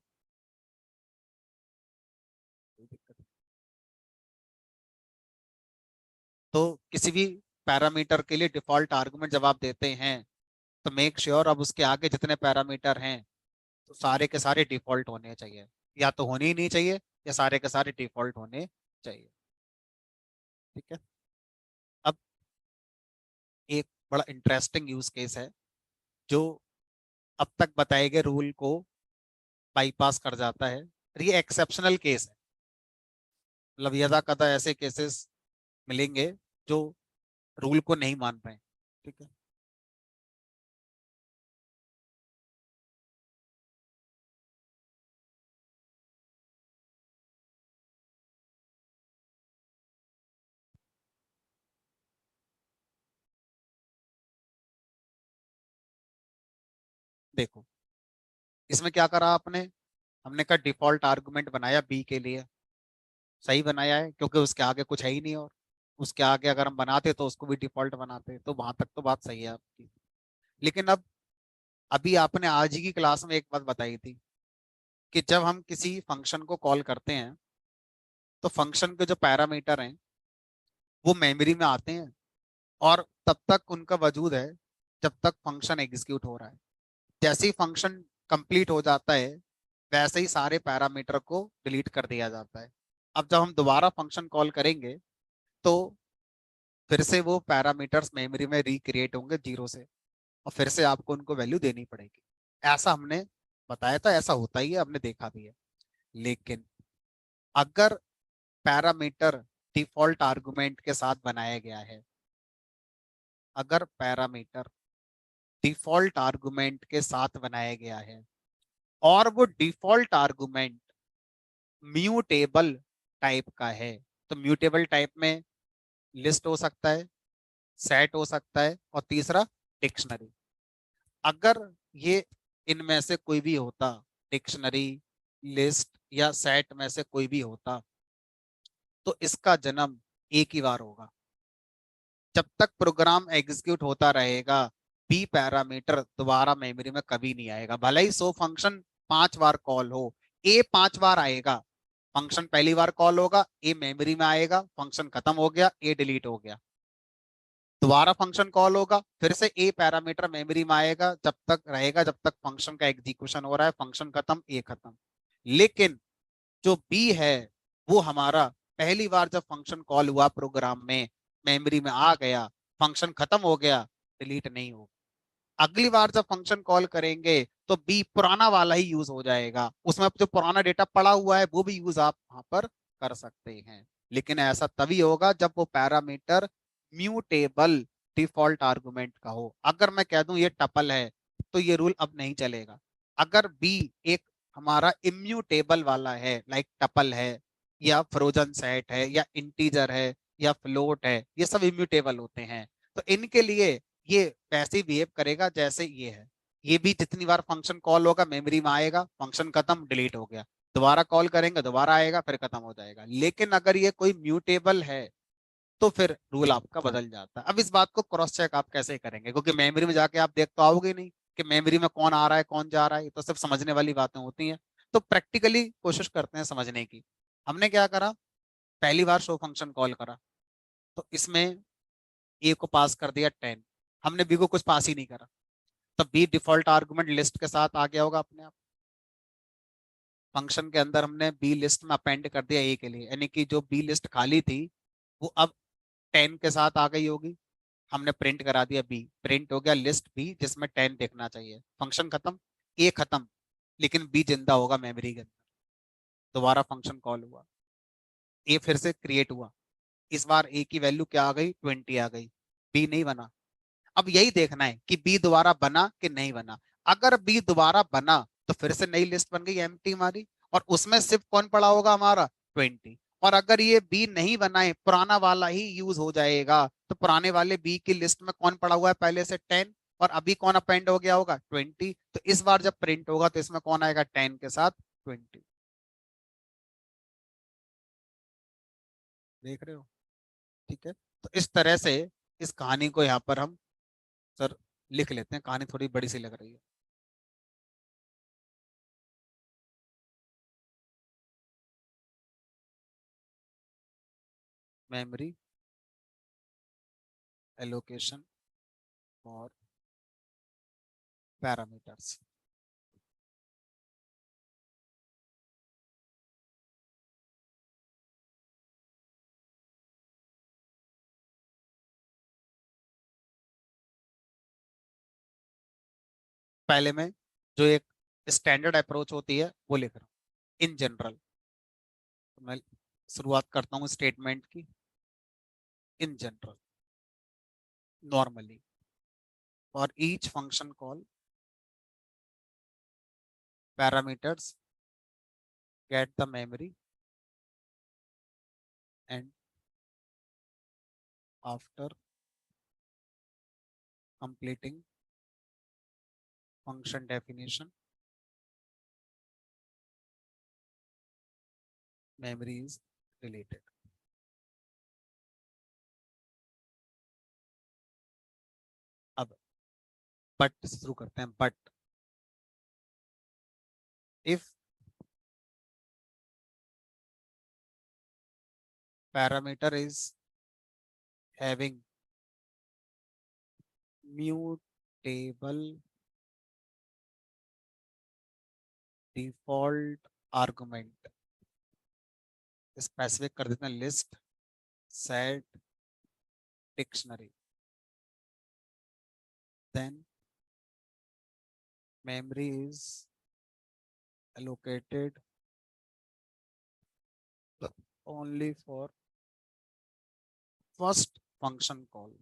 कोई दिक्कत नहीं। तो किसी भी पैरामीटर के लिए डिफॉल्ट आर्गुमेंट जब आप देते हैं तो मेक श्योर अब उसके आगे जितने पैरामीटर हैं तो सारे के सारे डिफॉल्ट होने चाहिए। या तो होने ही नहीं चाहिए या सारे के सारे डिफॉल्ट होने चाहिए। ठीक है। अब एक बड़ा इंटरेस्टिंग यूज केस है जो अब तक बताए गए रूल को बाईपास कर जाता है। और ये एक्सेप्शनल केस है, मतलब यदा कदा ऐसे केसेस मिलेंगे जो रूल को नहीं मान रहे हैं। ठीक है। देखो, इसमें क्या करा आपने? हमने कहा डिफॉल्ट आर्गुमेंट बनाया बी के लिए, सही बनाया है क्योंकि उसके आगे कुछ है ही नहीं, और उसके आगे अगर हम बनाते तो उसको भी डिफॉल्ट बनाते, तो वहां तक तो बात सही है आपकी। लेकिन अब अभी आपने आज ही की क्लास में एक बात बताई थी कि जब हम किसी फंक्शन को कॉल करते हैं तो फंक्शन के जो पैरामीटर हैं वो मेमोरी में आते हैं, और तब तक उनका वजूद है जब तक फंक्शन एग्जीक्यूट हो रहा है। जैसे ही फंक्शन कंप्लीट हो जाता है वैसे ही सारे पैरामीटर को डिलीट कर दिया जाता है। अब जब हम दोबारा फंक्शन कॉल करेंगे तो फिर से वो पैरामीटर्स मेमोरी में रिक्रिएट होंगे जीरो से, और फिर से आपको उनको वैल्यू देनी पड़ेगी। ऐसा हमने बताया था, ऐसा होता ही है, हमने देखा भी है। लेकिन अगर पैरामीटर डिफॉल्ट आर्गुमेंट के साथ बनाया गया है, अगर पैरामीटर डिफॉल्ट आर्गुमेंट के साथ बनाया गया है और वो डिफॉल्ट आर्गुमेंट म्यूटेबल टाइप का है, तो म्यूटेबल टाइप में लिस्ट हो सकता है, सेट हो सकता है, और तीसरा डिक्शनरी। अगर ये इनमें से कोई भी होता, डिक्शनरी, लिस्ट या सेट में से कोई भी होता, तो इसका जन्म एक ही बार होगा। जब तक प्रोग्राम एग्जीक्यूट होता रहेगा बी पैरामीटर दोबारा मेमोरी में कभी नहीं आएगा, भले ही 100 फंक्शन 5 बार कॉल हो, ए 5 बार आएगा। फंक्शन पहली बार कॉल होगा, ए मेमोरी में आएगा, फंक्शन खत्म हो गया, ए डिलीट हो गया। दोबारा फंक्शन कॉल होगा, फिर से ए पैरामीटर मेमोरी में आएगा, जब तक रहेगा जब तक फंक्शन का एग्जीक्यूशन हो रहा है, फंक्शन खत्म, ए खत्म। लेकिन जो बी है वो हमारा पहली बार जब फंक्शन कॉल हुआ प्रोग्राम में, मेमोरी में आ गया, फंक्शन खत्म हो गया, डिलीट नहीं होगा। अगली बार जब फंक्शन कॉल करेंगे तो बी पुराना वाला ही यूज हो जाएगा, उसमें जो पुराना डेटा पड़ा हुआ है वो भी यूज आप वहां पर कर सकते हैं। लेकिन ऐसा तभी होगा जब वो पैरामीटर म्यूटेबल डिफॉल्ट आर्गुमेंट का हो। अगर मैं कह दूं ये टपल है तो ये रूल अब नहीं चलेगा। अगर बी एक हमारा इम्यूटेबल वाला है, लाइक टपल है या फ्रोजन सेट है या इंटीजर है या फ्लोट है, ये सब इम्यूटेबल होते हैं, तो इनके लिए ये वैसे ही बिहेव करेगा जैसे ये है। ये भी जितनी बार फंक्शन कॉल होगा मेमोरी में आएगा, फंक्शन खत्म, डिलीट हो गया, दोबारा कॉल करेंगे दोबारा आएगा, फिर खत्म हो जाएगा। लेकिन अगर ये कोई म्यूटेबल है तो फिर रूल आपका बदल जाता है। अब इस बात को क्रॉस चेक आप कैसे करेंगे, क्योंकि मेमोरी में जाके आप देख तो आओगे नहीं कि मेमोरी में कौन आ रहा है कौन जा रहा है, ये तो सिर्फ समझने वाली बातें होती हैं। तो प्रैक्टिकली कोशिश करते हैं समझने की। हमने क्या करा, पहली बार शो फंक्शन कॉल करा, तो इसमें ए को पास कर दिया 10, हमने बी को कुछ पास ही नहीं करा, तो बी डिफॉल्ट आर्गुमेंट लिस्ट के साथ आ गया होगा अपने आप। फंक्शन के अंदर हमने बी लिस्ट में अपेंड कर दिया ए के लिए, यानी कि जो बी लिस्ट खाली थी वो अब 10 के साथ आ गई होगी। हमने प्रिंट करा दिया बी, प्रिंट हो गया लिस्ट बी जिसमें 10 देखना चाहिए, फंक्शन खत्म, ए खत्म, लेकिन बी जिंदा होगा मेमोरी के अंदर। दोबारा फंक्शन कॉल हुआ, ए फिर से क्रिएट हुआ, इस बार ए की वैल्यू क्या आ गई, 20 आ गई, बी नहीं बना। अब यही देखना है कि बी दोबारा बना कि नहीं बना। अगर बी दोबारा बना तो फिर से नई लिस्ट बन गई एम्प्टी हमारी, और उसमें सिर्फ कौन पड़ा होगा हमारा, 20। और अगर ये बी नहीं बनाए, पुराना वाला ही यूज हो जाएगा, तो पुराने वाले बी की लिस्ट में कौन पड़ा हुआ है पहले से, 10, और अभी कौन अपेंड हो गया होगा, 20। तो इस बार जब प्रिंट होगा तो इसमें कौन आएगा, 10 के साथ 20। देख रहे हो? ठीक है, तो इस तरह से इस कहानी को यहाँ पर हम सर लिख लेते हैं, कहानी थोड़ी बड़ी सी लग रही है। मेमोरी एलोकेशन और पैरामीटर्स। पहले में जो एक स्टैंडर्ड अप्रोच होती है वो लिख रहा हूँ इन जनरल। तो मैं शुरुआत करता हूँ स्टेटमेंट की। In general, normally, for each function call parameters get the memory and after completing function definition, memory is deleted. अब बट शुरू करते हैं। But if parameter is having mutable default argument, specific कर देते हैं list set dictionary, then memory is allocated only for first function call,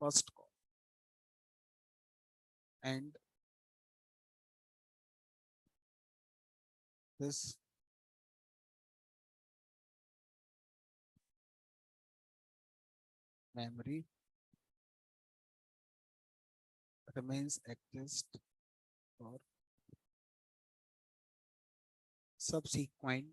first call, and this memory remains exist for subsequent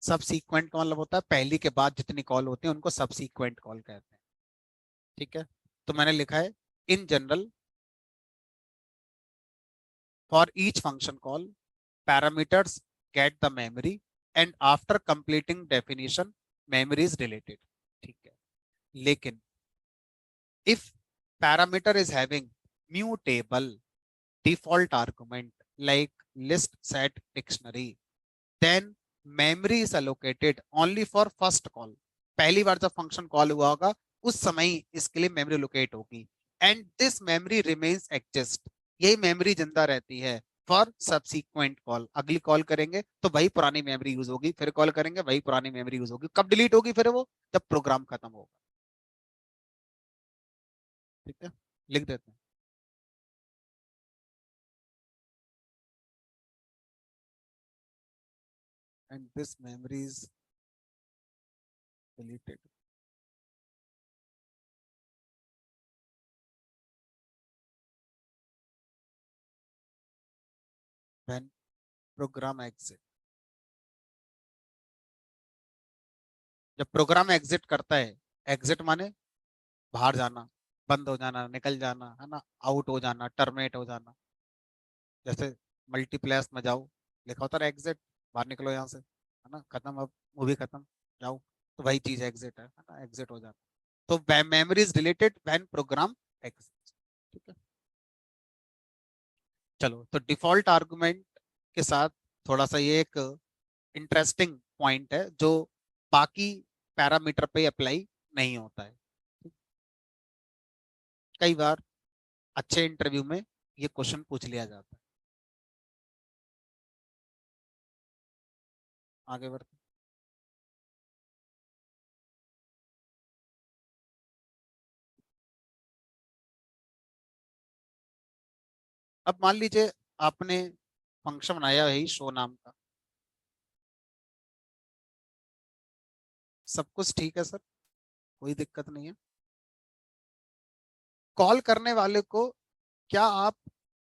subsequent का मतलब होता है पहली के बाद जितनी कॉल होती है उनको सबसीक्वेंट कॉल कहते हैं। ठीक है, तो मैंने लिखा है in general for each function call parameters get the memory and after completing definition memory is related. ठीक है, लेकिन if parameter is having mutable default argument like list set dictionary, then memory is allocated only for first call। पहली बार जब फंक्शन कॉल हुआ होगा उस समय ही इसके लिए मेमोरी लोकेट होगी, and this memory remains exist, यही मेमोरी जिंदा रहती है फॉर सबसीक्वेंट कॉल। अगली कॉल करेंगे तो वही पुरानी मेमोरी यूज होगी, फिर कॉल करेंगे वही पुरानी मेमोरी यूज होगी। कब डिलीट होगी फिर वो? जब प्रोग्राम खत्म होगा। ठीक है, लिख देते हैं। And this memory is deleted when program exit। जब प्रोग्राम एग्जिट करता है, एग्जिट माने बाहर जाना, बंद हो जाना, निकल जाना, है ना, आउट हो जाना, टर्मिनेट हो जाना। जैसे मल्टीप्लेक्स में जाओ, लिखा होता है एग्जिट, बाहर निकलो यहाँ से, है ना, खत्म, अब मूवी खत्म, जाओ, तो वही चीज एग्जिट है ना, एग्जिट हो जाना। तो memory is deleted when program exit. ठीक है, चलो, तो डिफॉल्ट आर्गुमेंट के साथ थोड़ा सा ये एक इंटरेस्टिंग पॉइंट है जो बाकी पैरामीटर पे अप्लाई नहीं होता है। कई बार अच्छे इंटरव्यू में ये क्वेश्चन पूछ लिया जाता है। आगे बढ़ते, अब मान लीजिए आपने फंक्शन बनाया है शो नाम का, सब कुछ ठीक है सर, कोई दिक्कत नहीं है। कॉल करने वाले को क्या आप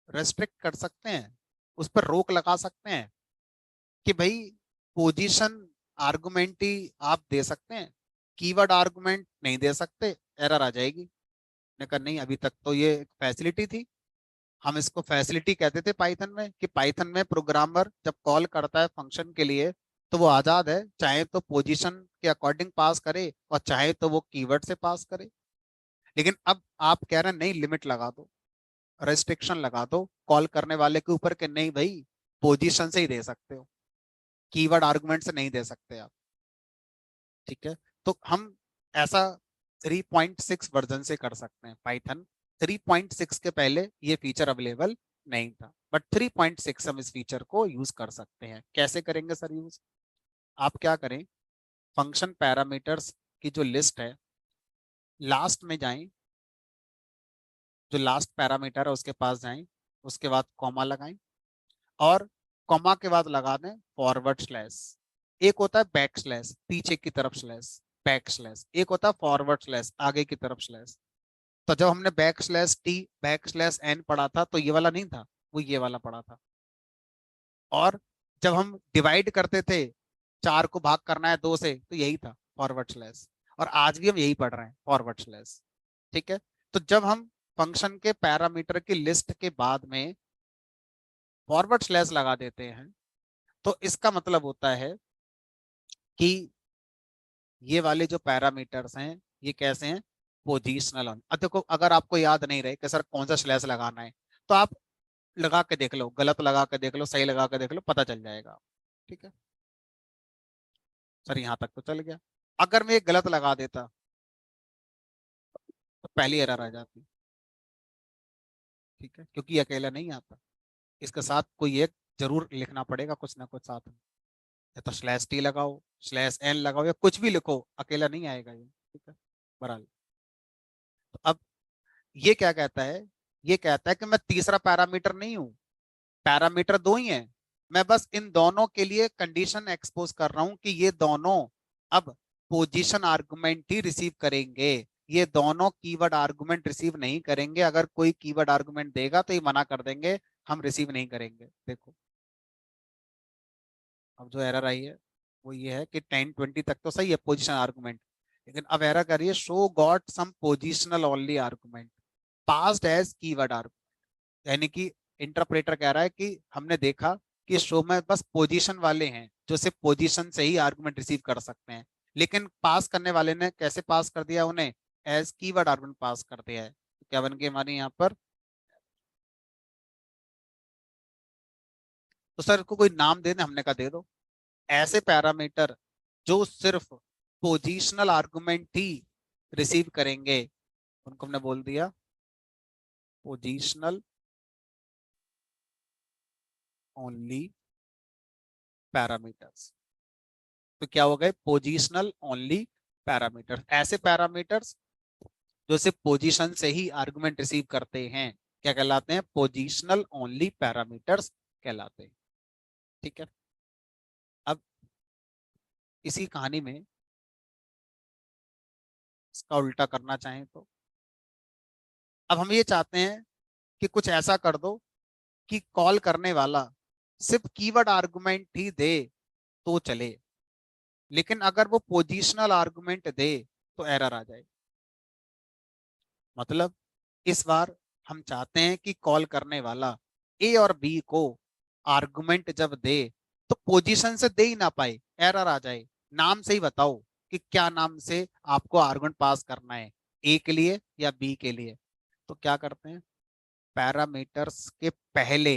रेस्ट्रिक्ट कर सकते हैं, उस पर रोक लगा सकते हैं कि भाई पोजीशन आर्गुमेंट ही आप दे सकते हैं, कीवर्ड आर्गुमेंट नहीं दे सकते, एरर आ जाएगी। मैंने कहा नहीं, अभी तक तो ये फैसिलिटी थी, हम इसको फैसिलिटी कहते थे पाइथन में, कि पाइथन में प्रोग्रामर जब कॉल करता है फंक्शन के लिए तो वो आजाद है, चाहे तो पोजीशन के अकॉर्डिंग पास करे और चाहे तो वो कीवर्ड से पास करे। लेकिन अब आप कह रहे हैं नहीं, लिमिट लगा दो, रेस्ट्रिक्शन लगा दो कॉल करने वाले के ऊपर कि नहीं भाई, पोजीशन से ही दे सकते हो, कीवर्ड आर्गुमेंट से नहीं दे सकते आप। ठीक है, तो हम ऐसा 3.6 वर्जन से कर सकते हैं। पाइथन 3.6 के पहले ये फीचर अवेलेबल नहीं था, बट 3.6 हम इस फीचर को यूज कर सकते हैं। कैसे करेंगे सर यूज? आप क्या करें, फंक्शन पैरामीटर्स की जो लिस्ट है, लास्ट में जाएं, जो लास्ट पैरामीटर है उसके पास जाएं, उसके बाद कॉमा लगाएं और कॉमा के बाद लगा दें फॉरवर्ड स्लैश। एक होता है बैक स्लैश, पीछे की तरफ स्लैश, बैक स्लैश। एक होता है फॉरवर्ड स्लैश, आगे की तरफ स्लैश। तो जब हमने backslash t backslash n पढ़ा था तो ये वाला नहीं था, वो ये वाला पढ़ा था। और जब हम डिवाइड करते थे, 4 को भाग करना है 2 से, तो यही था फॉरवर्ड स्लैश। और आज भी हम यही पढ़ रहे हैं, फॉरवर्ड स्लैश। ठीक है। तो जब हम फंक्शन के पैरामीटर की लिस्ट के बाद में फॉरवर्ड स्लैश लगा देते हैं, तो इसका मतलब होता है कि ये वाले जो पैरामीटर्स हैं ये कैसे हैं, पोजिशनल। अब देखो, अगर आपको याद नहीं रहे कि सर कौन सा स्लैश लगाना है, तो आप लगा के देख लो, गलत लगा के देख लो, सही लगा के देख लो, पता चल जाएगा। ठीक है। सर यहाँ तक तो चल गया। अगर मैं ये गलत लगा देता तो पहली एरर आ जाती। ठीक है, क्योंकि ये अकेला नहीं आता, इसके साथ कोई एक जरूर लिखना पड़ेगा, कुछ ना कुछ साथ में। या तो स्लैश टी लगाओ, स्लैश एन लगाओ, या कुछ भी लिखो, अकेला नहीं आएगा ये। ठीक है। बहरहाल, तो अब ये क्या कहता है, ये कहता है कि मैं तीसरा पैरामीटर नहीं हूं, पैरामीटर दो ही हैं। मैं बस इन दोनों के लिए कंडीशन एक्सपोज कर रहा हूं कि ये दोनों अब पोजीशन आर्गुमेंट ही रिसीव करेंगे। ये दोनों कीवर्ड आर्गुमेंट रिसीव नहीं करेंगे। अगर कोई कीवर्ड आर्गुमेंट देगा तो ये मना कर देंगे, हम रिसीव नहीं करेंगे। देखो, अब जो एरर आई है वो ये है कि 10-20 तक तो सही है पोजीशन आर्गुमेंट, लेकिन अब एरर करिए show got some positional only argument passed as keyword argument. यानी कि इंटरप्रेटर कह रहा है कि हमने देखा कि शो में बस पोजीशन वाले हैं जो सिर्फ पोजीशन से ही आर्गुमेंट रिसीव कर सकते हैं, लेकिन पास करने वाले ने कैसे पास कर दिया, उन्हें एज कीवर्ड आर्गुमेंट पास कर दिया है। तो क्या बन गई हमारे यहाँ पर, तो सर को कोई नाम देना, हमने कहा दे दो। ऐसे पैरामीटर जो सिर्फ पोजीशनल आर्गुमेंट ही रिसीव करेंगे, उनको हमने बोल दिया पोजीशनल ओनली पैरामीटर्स। तो क्या हो गए, पोजीशनल ओनली पैरामीटर्स। ऐसे पैरामीटर्स जो सिर्फ पोजीशन से ही आर्गुमेंट रिसीव करते हैं क्या कहलाते हैं, पोजीशनल ओनली पैरामीटर्स कहलाते हैं। ठीक है। अब इसी कहानी में इसका उल्टा करना चाहें तो, अब हम ये चाहते हैं कि कुछ ऐसा कर दो कि कॉल करने वाला सिर्फ कीवर्ड आर्गुमेंट ही दे तो चले, लेकिन अगर वो पोजीशनल आर्गुमेंट दे तो एरर आ जाए। मतलब इस बार हम चाहते हैं कि कॉल करने वाला ए और बी को आर्गुमेंट जब दे तो पोजीशन से दे ही ना पाए, एरर आ जाए। नाम से ही बताओ कि क्या नाम से आपको आर्गुमेंट पास करना है, ए के लिए या बी के लिए। तो क्या करते हैं, पैरामीटर्स के पहले,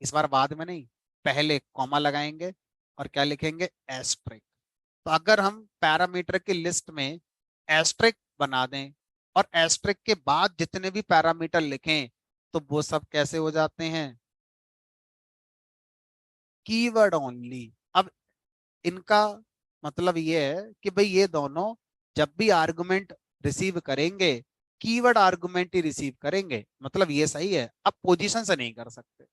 इस बार बाद में नहीं, पहले कॉमा लगाएंगे और क्या लिखेंगे, एस्ट्रिक। तो अगर हम पैरामीटर की लिस्ट में एस्ट्रिक बना दें और एस्ट्रिक के बाद जितने भी पैरामीटर लिखें तो वो सब कैसे हो जाते हैं, कीवर्ड ओनली। अब इनका मतलब ये है कि भाई ये दोनों जब भी आर्गुमेंट रिसीव करेंगे, कीवर्ड आर्गुमेंट ही रिसीव करेंगे। मतलब ये सही है, अब पोजीशन से नहीं कर सकते।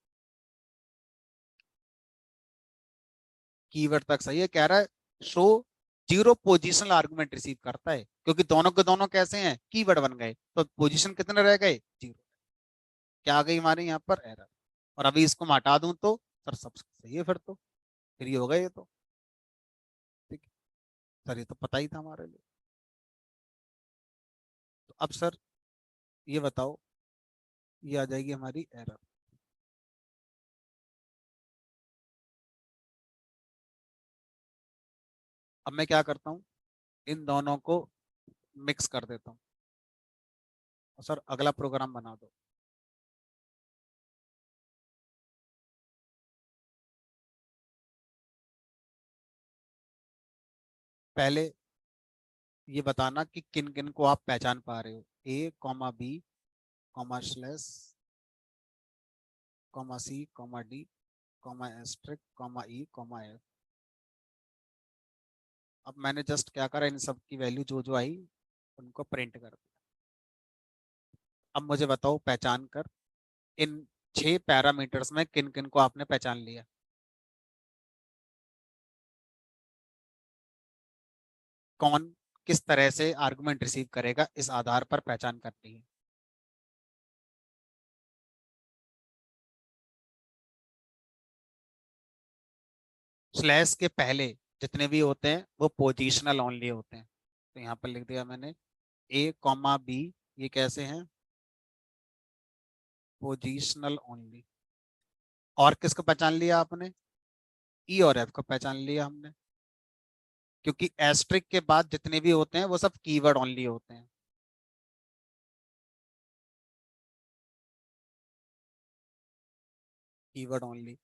कीवर्ड तक सही है, कह रहा है show zero positional argument receive करता है, क्योंकि दोनों के दोनों कैसे हैं, कीवर्ड बन गए, तो पोजीशन कितने रह गए, जीरो। क्या आ गई हमारे यहाँ पर, एरर। और अभी इसको मैं हटा दूं तो सर सब सही है, फिर फिर ये हो गए ये तो। ठीक है सर, ये तो पता ही था हमारे लिए। तो अब सर ये बताओ, ये आ जाएगी हमारी एरर। अब मैं क्या करता हूँ, इन दोनों को मिक्स कर देता हूँ और सर अगला प्रोग्राम बना दो। पहले ये बताना कि किन किन को आप पहचान पा रहे हो, A comma B comma slash comma C comma D comma asterisk comma E comma F. अब मैंने जस्ट क्या करा, इन सब की वैल्यू जो जो आई उनको प्रिंट कर दिया। अब मुझे बताओ पहचान कर, इन 6 पैरामीटर्स में किन किन को आपने पहचान लिया। कौन किस तरह से आर्गुमेंट रिसीव करेगा, इस आधार पर पहचान करनी है। स्लैश के पहले जितने भी होते हैं वो पोजिशनल ओनली होते हैं। तो यहाँ पर लिख दिया मैंने ए कॉमा बी, ये कैसे हैं, पोजिशनल ओनली। और किसको पहचान लिया आपने, ई और एफ को पहचान लिया हमने, क्योंकि एस्ट्रिक के बाद जितने भी होते हैं वो सब कीवर्ड ओनली होते हैं। Keyword only.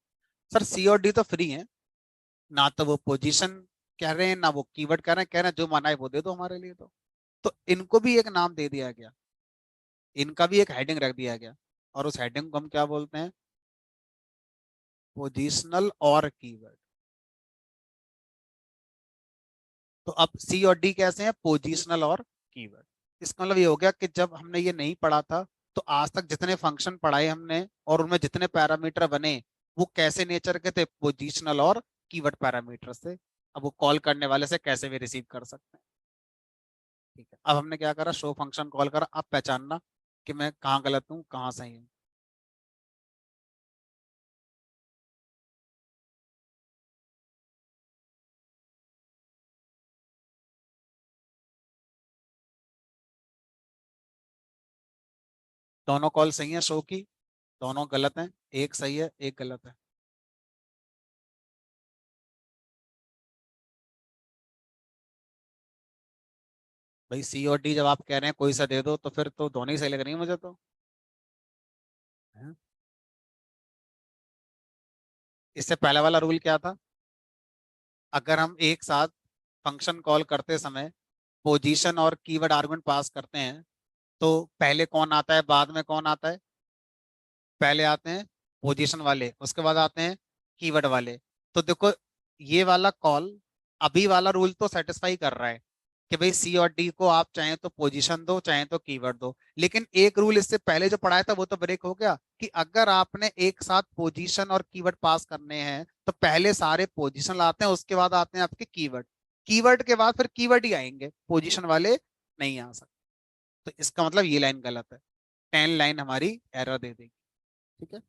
सर सी और डी तो फ्री है, ना तो वो पोजीशन कह रहे हैं ना वो कीवर्ड कह रहे हैं जो माना है वो दे दो हमारे लिए। तो इनको भी एक नाम दे दिया गया, इनका भी एक हेडिंग रख दिया गया, और उस हेडिंग को हम क्या बोलते हैं, पोजिशनल और कीवर्ड। तो अब सी और डी कैसे हैं, पोजिशनल और कीवर्ड। इसका मतलब ये हो गया कि जब हमने ये नहीं पढ़ा था तो आज तक जितने फंक्शन पढ़ाए हमने और उनमें जितने पैरामीटर बने वो कैसे नेचर के थे, पोजिशनल और कीवर्ड पैरामीटर से। अब वो कॉल करने वाले से कैसे भी रिसीव कर सकते हैं। ठीक है, अब हमने क्या करा, शो फंक्शन कॉल करा, अब पहचानना कि मैं कहाँ गलत हूँ कहाँ सही हूँ। दोनों कॉल सही है शो की, दोनों गलत हैं, एक सही है एक गलत है। भाई सी और डी जब आप कह रहे हैं कोई सा दे दो, तो फिर तो दोनों ही सही लग रही है मुझे तो। हैं? इससे पहले वाला रूल क्या था, अगर हम एक साथ फंक्शन कॉल करते समय पोजीशन और कीवर्ड आर्गुमेंट पास करते हैं तो पहले कौन आता है बाद में कौन आता है, पहले आते हैं पोजीशन वाले, उसके बाद आते हैं कीवर्ड वाले। तो देखो ये वाला कॉल, अभी वाला रूल तो सेटिस्फाई कर रहा है कि भाई सी और डी को आप चाहें तो पोजीशन दो चाहें तो कीवर्ड दो। लेकिन एक रूल इससे पहले जो पढ़ाया था वो तो ब्रेक हो गया, कि अगर आपने एक साथ पोजीशन और कीवर्ड पास करने हैं तो पहले सारे पोजीशन आते हैं, उसके बाद आते हैं आपके कीवर्ड, कीवर्ड के बाद फिर कीवर्ड ही आएंगे, पोजीशन वाले नहीं आ सकते। तो इसका मतलब ये लाइन गलत है, 10 लाइन हमारी एरर दे देगी। ठीक है।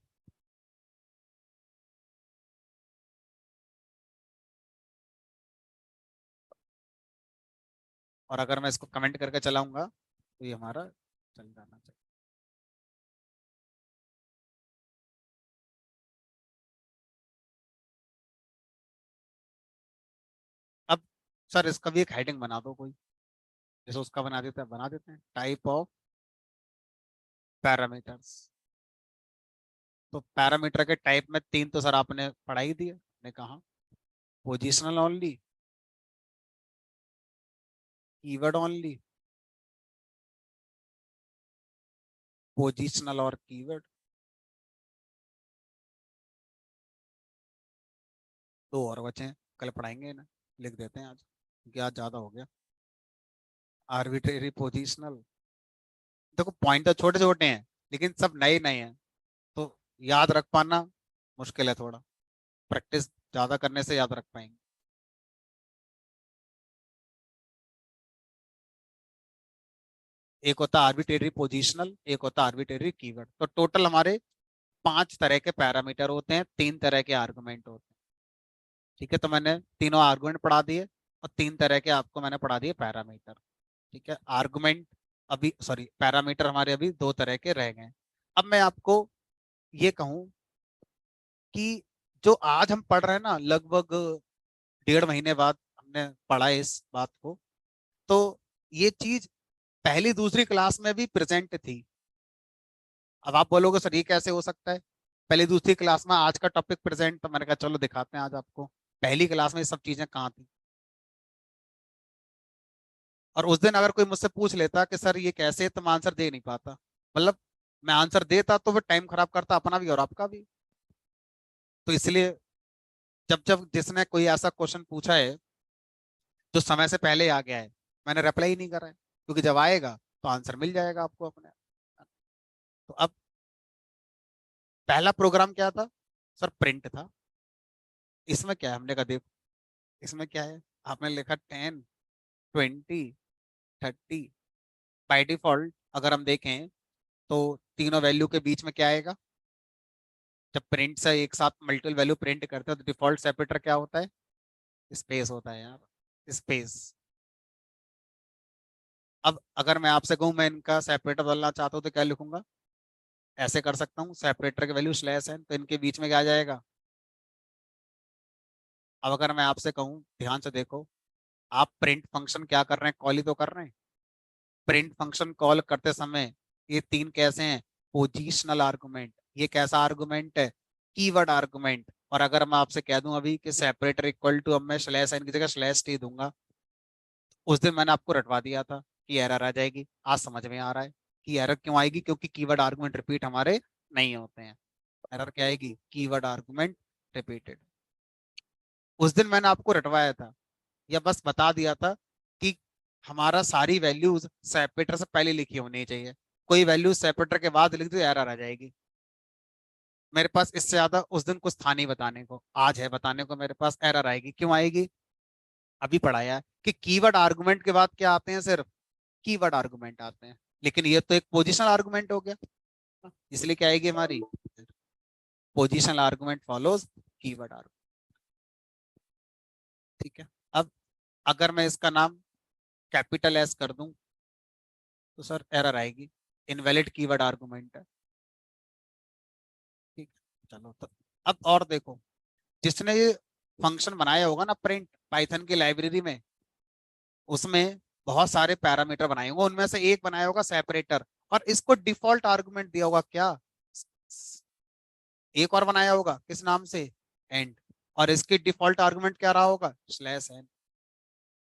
और अगर मैं इसको कमेंट करके चलाऊंगा तो ये हमारा चल जाना चाहिए। अब सर इसका भी एक हेडिंग बना दो कोई, जैसे उसका बना देते हैं टाइप ऑफ पैरामीटर्स। तो पैरामीटर के टाइप में तीन तो सर आपने पढ़ा ही दिए, ने कहा positional only, keyword only, positional और कीवर्ड। दो और बचे हैं, कल पढ़ाएंगे ना, लिख देते हैं आज क्योंकि आज ज्यादा हो गया। आर्बिट्रेरी पोजिशनल, देखो पॉइंट तो छोटे छोटे हैं लेकिन सब नए नए हैं, तो याद रख पाना मुश्किल है थोड़ा, प्रैक्टिस ज्यादा करने से याद रख पाएंगे। एक होता है आर्बिट्रेरी पोजिशनल, एक होता है आर्बिट्रेरी कीवर्ड। तो टोटल हमारे 5 तरह के पैरामीटर होते हैं, 3 तरह के आर्गुमेंट होते हैं। ठीक है, तो मैंने तीनों आर्गुमेंट पढ़ा दिए और 3 तरह के आपको मैंने पढ़ा दिए पैरामीटर। ठीक है, आर्गुमेंट अभी सॉरी पैरामीटर हमारे अभी 2 तरह के रह गए हैं। अब मैं आपको ये कहूं कि जो आज हम पढ़ रहे हैं ना, लगभग 1.5 महीने बाद हमने पढ़ा है इस बात को, तो ये चीज पहली दूसरी क्लास में भी प्रेजेंट थी। अब आप बोलोगे सर ये कैसे हो सकता है, पहली दूसरी क्लास में आज का टॉपिक प्रेजेंट, तो मैंने कहा चलो दिखाते हैं आज आपको पहली क्लास में ये सब चीजें कहाँ थी। और उस दिन अगर कोई मुझसे पूछ लेता कि सर ये कैसे है, तो मैं आंसर दे नहीं पाता। मतलब मैं आंसर देता तो फिर टाइम खराब करता अपना भी और आपका भी। तो इसलिए जब जब जिसने कोई ऐसा क्वेश्चन पूछा है जो समय से पहले आ गया है, मैंने रिप्लाई ही नहीं करा है, क्योंकि जब आएगा तो आंसर मिल जाएगा आपको अपने आप। तो अब पहला प्रोग्राम क्या था, सर प्रिंट था। इसमें क्या है, हमने कहा देखो इसमें क्या है, आपने लिखा 10 20, 30। बाय डिफॉल्ट अगर हम देखें तो तीनों वैल्यू के बीच में क्या आएगा? जब प्रिंट से एक साथ मल्टीपल वैल्यू प्रिंट करते हैं तो डिफॉल्ट सेपरेटर क्या होता है? स्पेस होता है यार, स्पेस। अब अगर मैं आपसे कहूं मैं इनका सेपरेटर बदलना चाहता हूँ तो क्या लिखूंगा? ऐसे कर सकता हूँ, सेपरेटर की वैल्यू स्लैश है तो इनके बीच में क्या आ जाएगा? अब अगर मैं आपसे कहूँ, ध्यान से देखो, आप प्रिंट फंक्शन क्या कर रहे हैं? कॉल ही तो कर रहे हैं। प्रिंट फंक्शन कॉल करते समय ये तीन कैसे हैं? Positional argument. ये कैसा आर्गुमेंट है? Keyword argument. और अगर मैं आपसे कह दूं अभी कि सेपरेटर इक्वल टू, अब मैं स्लैश एन की जगह स्लैश टी दूंगा, उस दिन मैंने आपको रटवा दिया था कि एरर आ जाएगी। आज समझ में आ रहा है कि एरर क्यों आएगी, क्योंकि कीवर्ड आर्गुमेंट रिपीट हमारे नहीं होते हैं। एरर क्या आएगी? Keyword argument repeated. उस दिन मैंने आपको रटवाया था या बस बता दिया था कि हमारा सारी वैल्यूज सेपरेटर से पहले लिखी होनी चाहिए। कोई वैल्यू सेपरेटर के बाद लिख दो एरर आ जाएगी। मेरे पास इससे ज्यादा उस दिन कुछ था नहीं बताने को, आज है बताने को मेरे पास। एरर आएगी, क्यों आएगी? अभी पढ़ाया है कि कीवर्ड आर्गुमेंट के बाद क्या आते हैं? सिर्फ कीवर्ड आर्गुमेंट आते हैं। लेकिन ये तो एक पोजिशनल आर्गुमेंट हो गया, इसलिए क्या आएगी हमारी? Positional argument follows keyword argument. ठीक है। अब अगर मैं इसका नाम कैपिटल एस कर दूं तो सर एरर आएगी, इनवैलिड कीवर्ड आर्गुमेंट है। ठीक है, चलो तो अब और देखो, जिसने ये फंक्शन बनाया होगा ना प्रिंट पाइथन की लाइब्रेरी में, उसमें बहुत सारे पैरामीटर बनाए होंगे, उनमें से एक बनाया होगा सेपरेटर, और इसको डिफॉल्ट आर्गुमेंट दिया होगा क्या? एक और बनाया होगा, किस नाम से? एंड। और इसकी डिफॉल्ट आर्गुमेंट क्या रहा होगा? Slash N.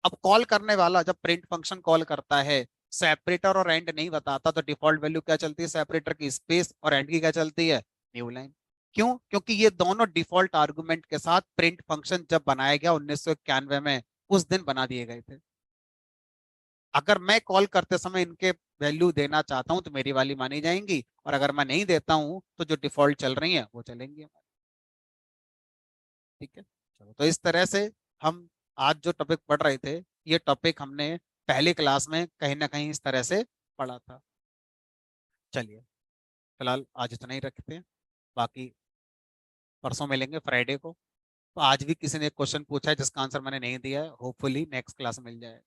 अब कॉल करने वाला जब प्रिंट फंक्शन कॉल करता है, सेपरेटर और एंड नहीं बताता, तो डिफॉल्ट वैल्यू क्या चलती है? सेपरेटर की स्पेस, और एंड की क्या चलती है? New line. क्यों? क्योंकि ये दोनों डिफॉल्ट आर्गुमेंट के साथ प्रिंट फंक्शन जब बनाया गया 1991 में, उस दिन बना दिए गए थे। अगर मैं कॉल करते समय इनके वैल्यू देना चाहता हूं तो मेरी वाली मानी जाएंगी, और अगर मैं नहीं देता हूं तो जो डिफॉल्ट चल रही है वो चलेंगी। ठीक है, चलो तो इस तरह से हम आज जो टॉपिक पढ़ रहे थे, ये टॉपिक हमने पहली क्लास में कहीं ना कहीं इस तरह से पढ़ा था। चलिए, फिलहाल आज इतना ही रखते हैं, बाकी परसों मिलेंगे फ्राइडे को। तो आज भी किसी ने एक क्वेश्चन पूछा है जिसका आंसर मैंने नहीं दिया है, होपफुली नेक्स्ट क्लास में मिल जाए।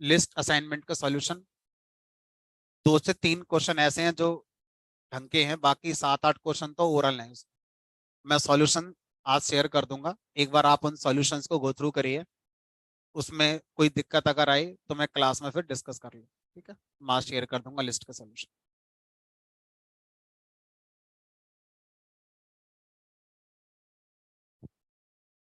लिस्ट असाइनमेंट का सॉल्यूशन, 2 से 3 क्वेश्चन ऐसे हैं जो ढंग के हैं, बाकी 7-8 क्वेश्चन तो ओरल हैं। मैं सॉल्यूशन आज शेयर कर दूंगा, एक बार आप उन सॉल्यूशंस को गो थ्रू करिए। उसमें कोई दिक्कत अगर आई तो मैं क्लास में फिर डिस्कस कर लूँ। ठीक है, मैं शेयर कर दूंगा लिस्ट का सॉल्यूशन।